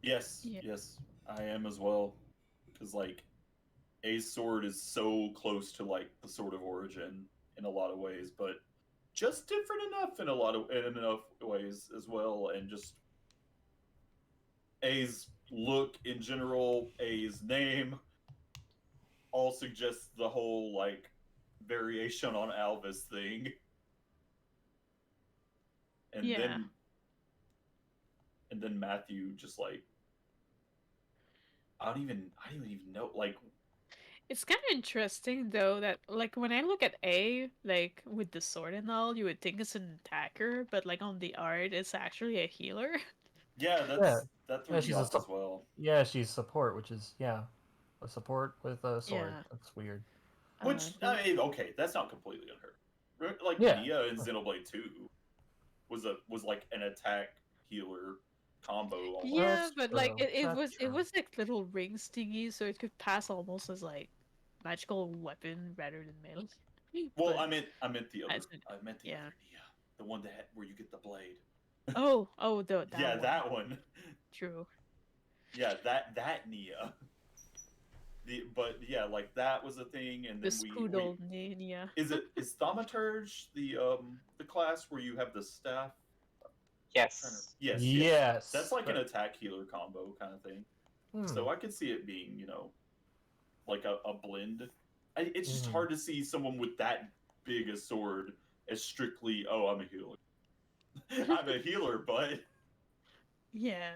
Yes, Yeah. yes, I am as well. Because like A's sword is so close to like the Sword of Origin in a lot of ways, but just different enough in enough ways as well, and just A's look in general, A's name, all suggests the whole like variation on Alvis thing. And Yeah. then Matthew just like I don't even know like It's kind of interesting though that like when I look at A, like with the sword and all, you would think it's an attacker, but like on the art, it's actually a healer. yeah, Yeah, that threw me off as well. Yeah, she's support, which is a support with a sword. Yeah. That's weird. Which I mean, okay, that's not completely unheard. Like Yeah. Nia in Xenoblade 2 was like an attack healer combo almost. Yeah, That's but like true. it That's was true. like little rings thingy, so it could pass almost as like magical weapon rather than melee. Well, But I meant the other. as I meant the yeah. other Nia, the one that where you get the blade. Oh, that Yeah, one. that one. True. Yeah, that Nia. But yeah, like that was a thing, and The then we Scoodle Nia. is Thaumaturge the class where you have the staff? Yes. Yes, yes. Yes. That's like an attack healer combo kind of thing. So I could see it being, like a blend. It's just hard to see someone with that big a sword as strictly, oh, I'm a healer. I'm a healer, but Yeah.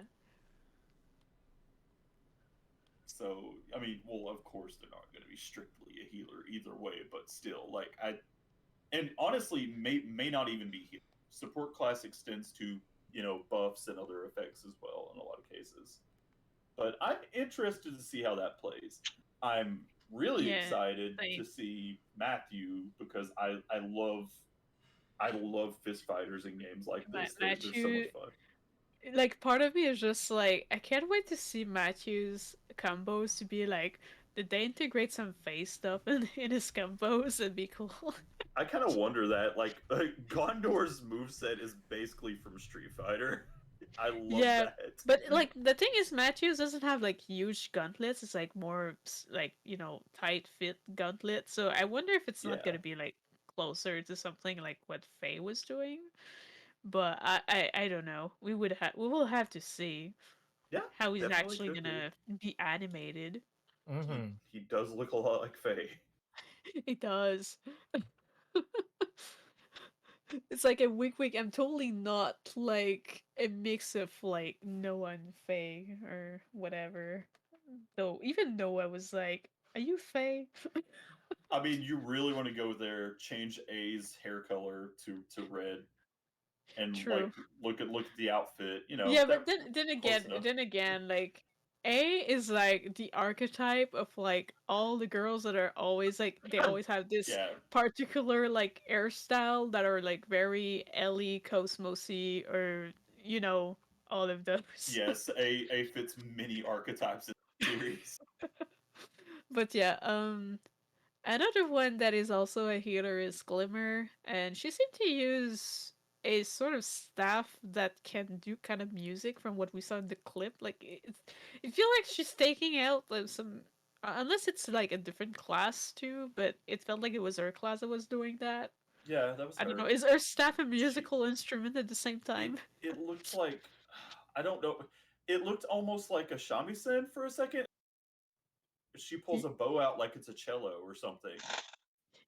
so I mean, well, of course they're not going to be strictly a healer either way, but still, like and honestly, may not even be healer. Support class extends to buffs and other effects as well in a lot of cases. But I'm interested to see how that plays. I'm really excited to see Matthew because I love fist fighters in games like this. They're so much fun. Like part of me is just like I can't wait to see Matthew's combos to be like did they integrate some face stuff in his combos? It'd be cool. I kind of wonder that like Gondor's moveset is basically from Street Fighter. I love that. But like the thing is Matthews doesn't have like huge gauntlets. It's like more like, tight fit gauntlets. So I wonder if it's not gonna be like closer to something like what Faye was doing. But I don't know. We will have to see how he's actually gonna be animated. He does look a lot like Faye. It does. It's like a wink wink. I'm totally not like a mix of like Noah and Faye or whatever. Though even Noah was like, "Are you Faye?" I mean, you really want to go there, change A's hair color to red, and True. like look at the outfit. Yeah, but then again, like A is like the archetype of like all the girls that are always like they always have this particular like hairstyle that are like very Ellie Cosmosy or all of those. Yes, A fits many archetypes in the series. But yeah, another one that is also a healer is Glimmer, and she seemed to use a sort of staff that can do kind of music from what we saw in the clip. Like it feels like she's taking out like some, unless it's like a different class too. But it felt like it was her class that was doing that. Yeah, that was. I don't know. Is her staff a musical instrument at the same time? It looked like I don't know. It looked almost like a shamisen for a second. She pulls a bow out like it's a cello or something.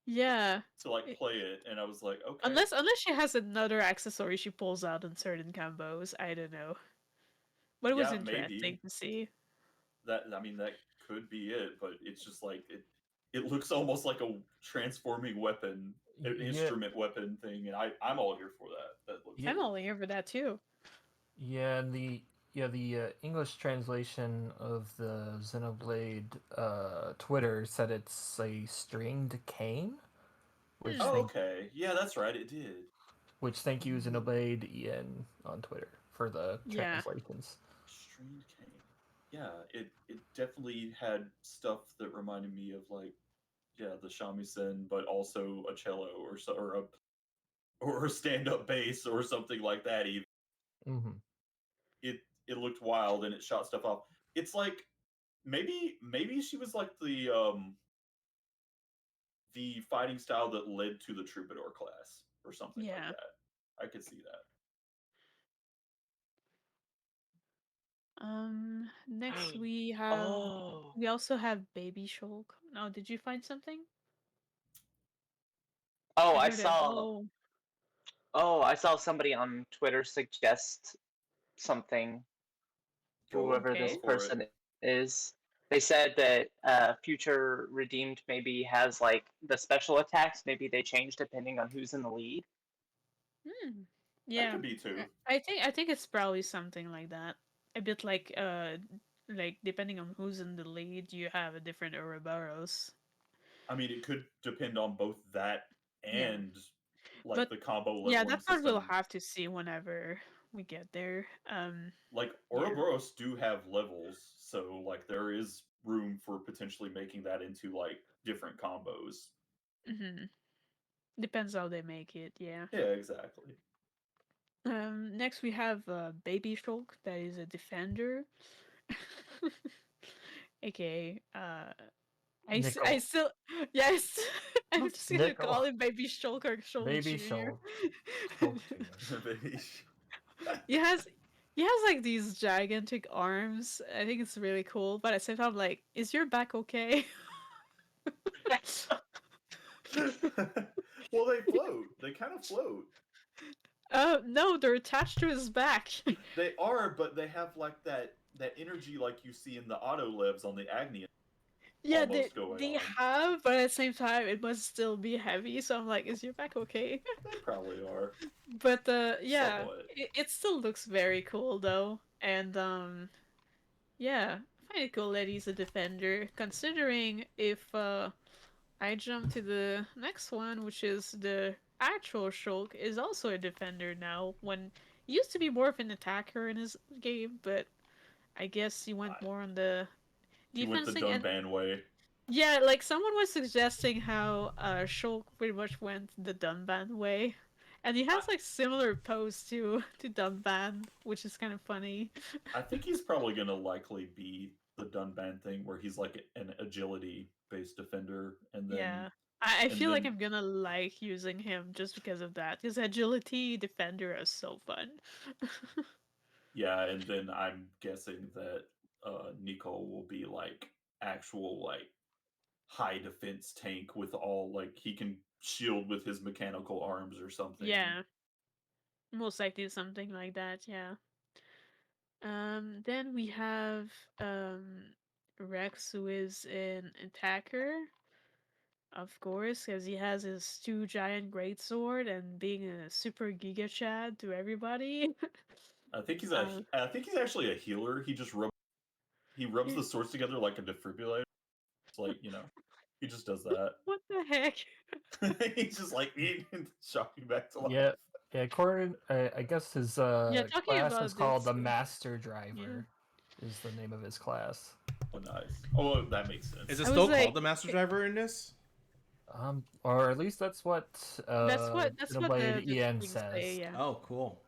Yeah. To like play it, and I was like, okay. Unless she has another accessory she pulls out in certain combos, I don't know. But it was interesting to see. That could be it, but it's just like it looks almost like a transforming weapon, an instrument weapon thing, and I'm all here for that. That looks. I'm all here for that too. Yeah, and the English translation of the Xenoblade Twitter said it's a stringed cane. Okay. Yeah, that's right. It did. Which thank you Xenoblade Ian on Twitter for the Yeah. translations. Stream cane. Yeah, it definitely had stuff that reminded me of like, yeah, the shamisen, but also a cello or a stand-up bass or something like that. Even Mm-hmm. it looked wild and it shot stuff off. It's like maybe she was like the fighting style that led to the troubadour class or something like Yeah. that. I could see that. Next we have Oh. we also have Baby Shulk. Oh, did you find something? Oh, I heard it. saw. Oh, I saw somebody on Twitter suggest something. Whoever Okay. this Go for person it. is. They said that Future Redeemed maybe has like the special attacks. Maybe they change depending on who's in the lead. Hmm. That Yeah. could be too. I think it's probably something like that. A bit like depending on who's in the lead, you have a different Ouroboros. I mean, it could depend on both that Yeah. and like But the combo yeah, leveling that part we'll system. have to see whenever we get there. Like Yeah. Ouroboros do have levels, so like there is room for potentially making that into like different combos. Mm-hmm. Depends how they make it, yeah. Yeah, exactly. Next we have Baby Shulk, that is a defender. AKA, Nickel. I still, yes, I'm just gonna Nickel. call him Baby Shulk or Shulk Baby Jr. Shulk Jr. he has like these gigantic arms. I think it's really cool, but at the same time, like, is your back okay? Well, they float. They kind of float. No, they're attached to his back. They are, but they have like that energy like you see in the auto levs on the Agni. Yeah, Almost going they on. have, but at the same time, it must still be heavy. So I'm like, is your back okay? They probably are. But yeah, Somewhat. it still looks very cool though, and yeah, I find it cool that he's a defender. Considering if I jump to the next one, which is the actual Shulk, is also a defender now. When he used to be more of an attacker in his game, but I guess he went more on the He went the defensing and Dunban way. yeah, like someone was suggesting how Shulk pretty much went the Dunban way. And he has like similar pose to Dunban, which is kind of funny. I think he's probably gonna likely be the Dunban thing where he's like an agility based defender and then Yeah. I and feel like then- I'm gonna like using him just because of that. His agility defender is so fun. yeah, and then I'm guessing that Nico will be like actual like high defense tank with all like he can shield with his mechanical arms or something. Yeah. Most likely something like that, yeah. Then we have Rex, who is an attacker, of course, because he has his two giant greatsword and being a super Giga Chad to everybody. I think he's actually a healer. He rubs the swords together like a defibrillator. It's like, he just does that. What the heck? He's just like shocking back to life. Yeah, according, I guess his talking class about is called this, the Master Driver. Is the name of his class. Oh, nice. Oh, that makes sense. Is it still called the Master Driver in this? Or at least that's what that's what Xenoblade the EN things says. say, yeah. Oh, cool.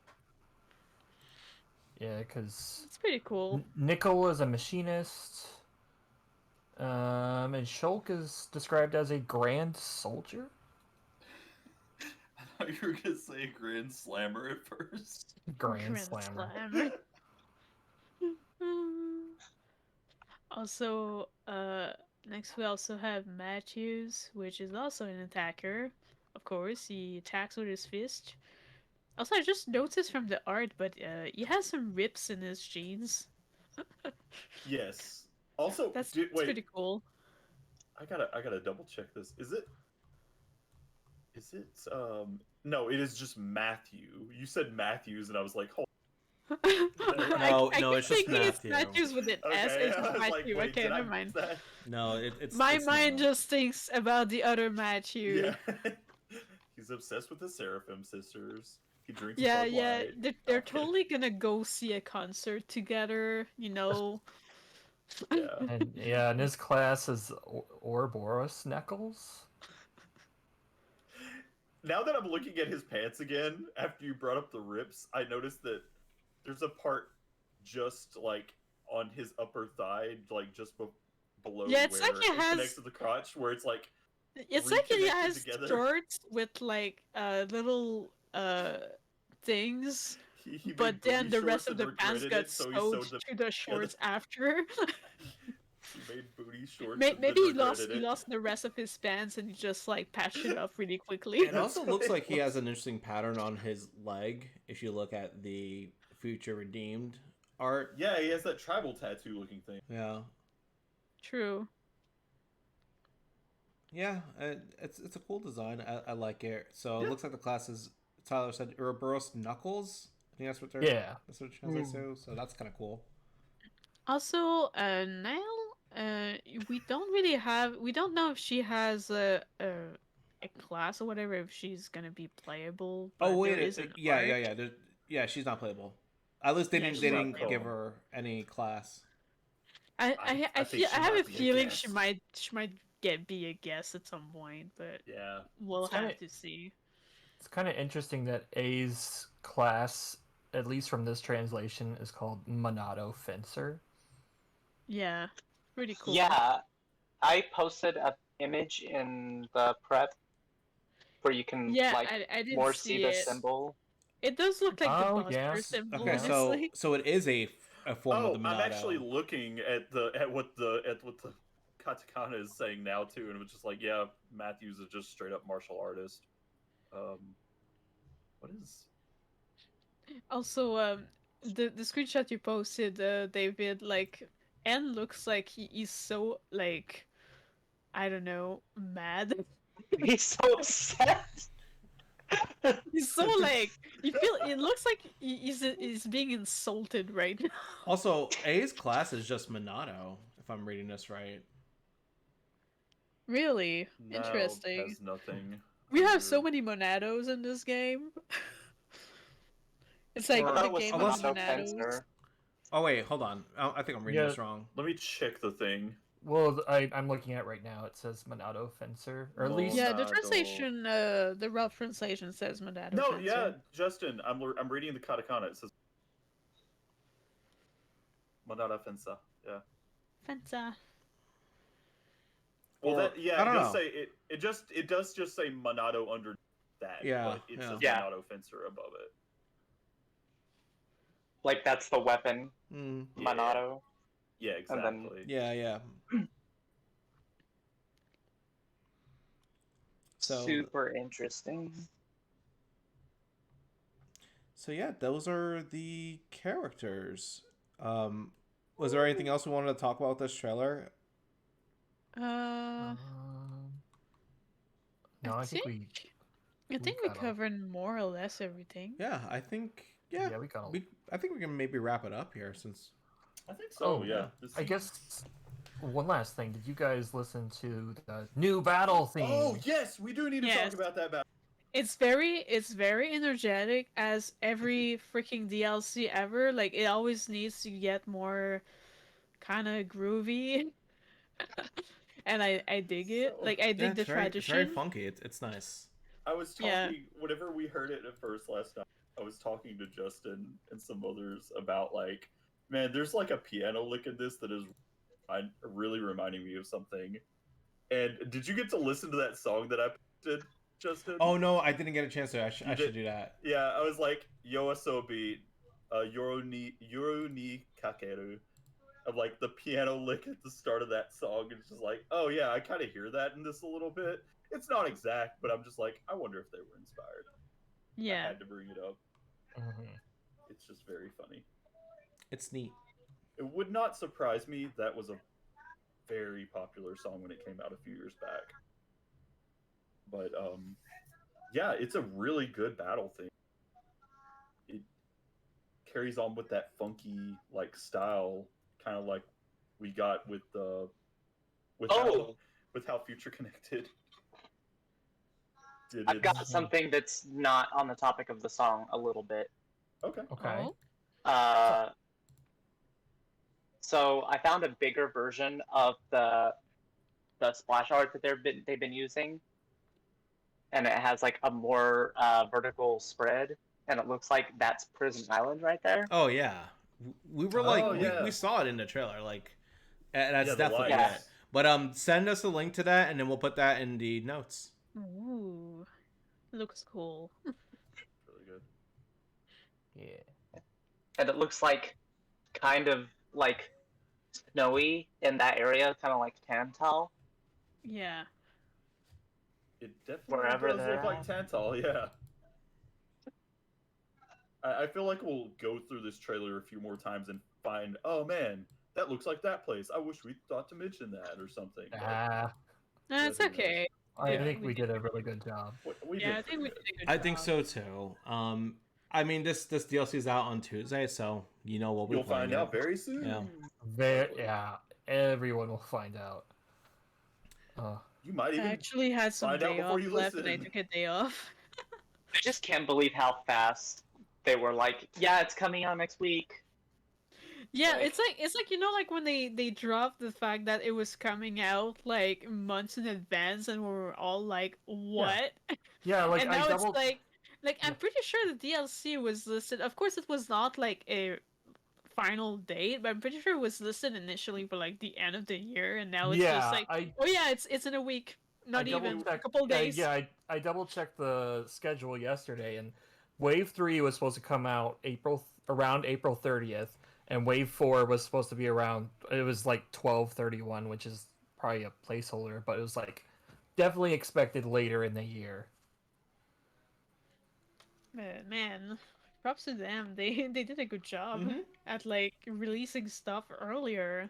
Yeah, because it's pretty cool. Nickel is a machinist. And Shulk is described as a grand soldier. I thought you were gonna say Grand Slammer at first. Grand Slammer. Also, next we also have Matthews, which is also an attacker. Of course, he attacks with his fist. Also, I just noticed from the art, but he has some rips in his jeans. Yes. Also, that's wait. pretty cool. I gotta double check this. Is it? No, it is just Matthew. You said Matthews, and I was like, hold. No, it's just Matthew. It's Matthews with an S. It's just Matthew. Like, okay, never mind. No, it's my it's mind not. just thinks about the other Matthew. Yeah. He's He's obsessed with the Seraphim sisters. He drinks Yeah, Bud yeah. Light. They're Okay. totally gonna go see a concert together, you know. Yeah. And his class is Ouroboros Knuckles. Now that I'm looking at his pants again, after you brought up the rips, I noticed that there's a part just like on his upper thigh, like just below Yeah, it's where like he it has- connects to the crotch, where it's like It's like he reconnected has together. shorts with like little things, he made but then booty the rest shorts of and the pants regretted got it, so he sewed sewed them to the shorts after. He made booty shorts. Maybe he lost regretted it. the rest of his pants and he just like patched it up really quickly. It also looks like he has an interesting pattern on his leg. If you look at the Future Redeemed art. Yeah, he has that tribal tattoo looking thing. Yeah. True. Yeah, it's a cool design. I like it. So Yeah. it looks like the class is, Tyler said, Ouroboros Knuckles. I think that's what they're. Yeah. That's what it translates to. So that's kind of cool. Also, Niall, we don't know if she has a class or whatever, if she's gonna be playable. But Oh wait, there is an yeah, art. yeah. She's not playable. At least they Yeah, didn't. she's They not didn't playable. give her any class. I I think I she have a might be a feeling guest. she might be a guest at some point, but Yeah. we'll It's have kinda- to see. It's kind of interesting that A's class, at least from this translation, is called Monado Fencer. Yeah, pretty cool. Yeah, I posted an image in the prep where you can Yeah, like I didn't more see see the it. symbol. It does look like Oh, the Buster yes. symbol, Okay, honestly. so it is a form of Oh, the I'm Monado. actually looking at what the katakana is saying now too, and it was just like, yeah, Matthews is just straight up martial artist. What is? Also, the screenshot you posted, David, like, N looks like he's so, like, I don't know, mad. He's so upset. He's so, like, it looks like he's being insulted right now. Also, A's class is just Monado, if I'm reading this right. Really? No, Interesting. has nothing. We have so under- many Monados in this game. It's like Or the it was game of unless- Monato Monados. Fencer. Oh wait, hold on. I think I'm reading Yeah. this wrong. Let me check the thing. Well, I'm looking at right now. It says Monado Fencer, or at least Yeah, the Monado. translation, the rough translation says Monato No, Fencer. yeah, Justin, I'm reading the katakana. It says Monada Fensa. Yeah. Fencer. Well, Or- that I it don't does know. say it does just say Monado under that. Yeah, but it yeah. says Yeah. Monado Fencer above it. Like that's the weapon, Mm, Yeah. Monato. Yeah, And then- exactly. yeah. So Super interesting. So yeah, those are the characters. Was there anything else we wanted to talk about with this trailer? no, I think we I think we got all- covered more or less everything. Yeah, I think we got. I think we can maybe wrap it up here since I think so. Oh, yeah. I guess one last thing. Did you guys listen to the new battle theme? Oh yes, we do need to Yes. talk about that battle. It's very energetic, as every freaking DLC ever. Like, it always needs to get more kind of groovy. And I dig it. So- Like, I dig the it's very tradition. funky. It's nice. I was talking Yeah. whenever we heard it at first last night. I was talking to Justin and some others about like, man, there's like a piano lick in this that is really reminding me of something. And did you get to listen to that song that I posted, Justin? Oh no, I didn't get a chance to. I should did- do that. Yeah, I was like, Yoasobi, Yoro ni Kakeru. Of like the piano lick at the start of that song. It's just like, oh yeah, I kind of hear that in this a little bit. It's not exact, but I'm just like, I wonder if they were inspired. I Yeah. had to bring it up. Mhm. It's just very funny. It's neat. It would not surprise me that was a very popular song when it came out a few years back. But yeah, it's a really good battle theme. It carries on with that funky like style, kind of like we got with Oh. with how Future Connected. I've got something that's not on the topic of the song a little bit. Okay. Okay. So I found a bigger version of the splash art that they've been using, and it has like a more vertical spread, and it looks like that's Prison Island right there. Oh yeah, we were like, yeah. we saw it in the trailer. Like, that's Yeah, the definitely lights. it. But send us a link to that, and then we'll put that in the notes. Ooh, looks cool. Really good. Yeah. And it looks like kind of like snowy in that area, kind of like Tantal. Yeah. It definitely Wherever does they're look like at. Tantal, yeah. I feel like we'll go through this trailer a few more times and find, oh man, that looks like that place. I wish we thought to mention that or something. But It's who knows? okay. I Yeah, think we we did a really good job. We Yeah, I did think we pretty did a good I job. think so too. I mean, this DLC is out on Tuesday, so you know we'll be You'll playing find it. out very soon. Yeah. Yeah, everyone will find out. You might I even actually had some find out day before off you left, and I listen. took a day off. I just can't believe how fast they were like, yeah, it's coming out next week. Yeah, Like- it's like like when they dropped the fact that it was coming out like months in advance, and we were all like, "What?" Yeah, like and I now double. it's like I'm pretty sure the DLC was listed. Of course, it was not like a final date, but I'm pretty sure it was listed initially for like the end of the year, and now it's just like, oh yeah, it's in a week, not even a couple days. I double checked the schedule yesterday, and Wave 3 was supposed to come out around April 30th, and Wave 4 was supposed to be around. It was like 12/31, which is probably a placeholder, but it was like definitely expected later in the year. Man, props to them. They did a good job at like releasing stuff earlier.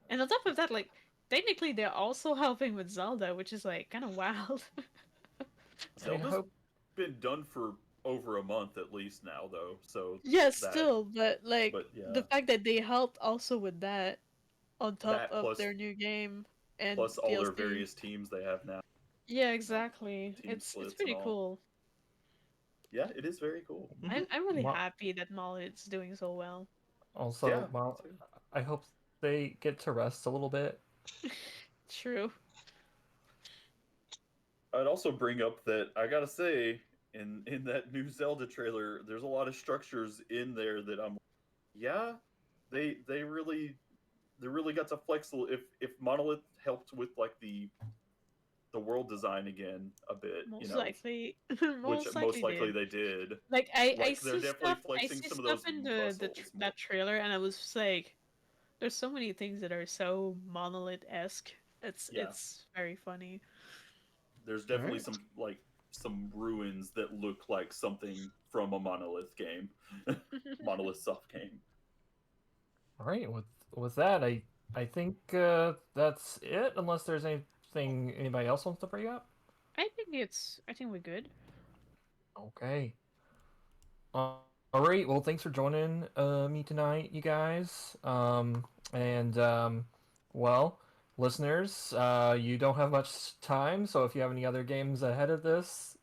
And on top of that, like technically they're also helping with Zelda, which is like kind of wild. Zelda's been done for over a month at least now, though. So yeah, still, but like yeah. the fact that they helped also with that on top That of plus- their new game and Plus all their DLC. various teams they have now. Yeah, exactly. Team It's splits pretty and all. cool. Yeah, it is very cool. I'm really Wow. happy that Molly's doing so well. Also, Yeah, well, me too. I hope they get to rest a little bit. True. I'd also bring up that I gotta say, in that new Zelda trailer, there's a lot of structures in there that I'm, yeah, they really got to flex. If Monolith helped with like the world design again a bit, Most likely. which most likely they did. Like I Like, see they're definitely stuff. I flexing see some of stuff those in muscles more. that trailer, and I was just like, "There's so many things that are so monolith-esque." It's very funny. There's definitely some ruins that look like something from a Monolith game, Monolith soft game. All right, with that, I think that's it. Unless there's anything anybody else wants to bring up. I think we're good. Okay. All right. Well, thanks for joining me tonight, you guys. Well, listeners, you don't have much time, so if you have any other games ahead of this,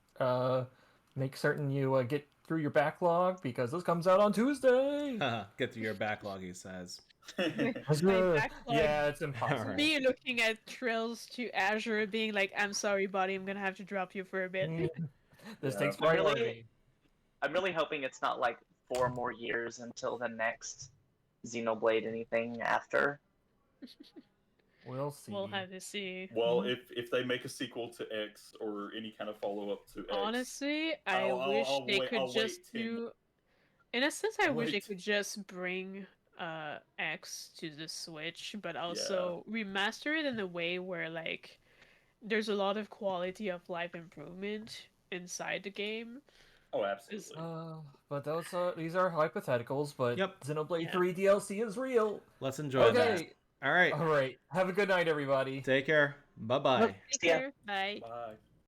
make certain you get through your backlog because this comes out on Tuesday. Get through your backlog, he says. My backlog. Yeah, it's impossible. Alright. Me looking at Trails to Azure, being like, "I'm sorry, buddy, I'm gonna have to drop you for a bit." This Yeah. takes I'm really- priority. I'm really hoping it's not like 4 more years until the next Xenoblade anything after. We'll see. We'll have to see. Well, if they make a sequel to X or any kind of follow up to X, Honestly, I wish they could just do. In a sense, I wish they could just bring X to the Switch, but also remaster it in a way where like there's a lot of quality of life improvement inside the game. Oh, absolutely. But these are hypotheticals. But Yep. Xenoblade 3 DLC is real. Let's enjoy that. Okay. All right. All right. Have a good night, everybody. Take care. Bye-bye. Take Yeah. care. Bye. Bye.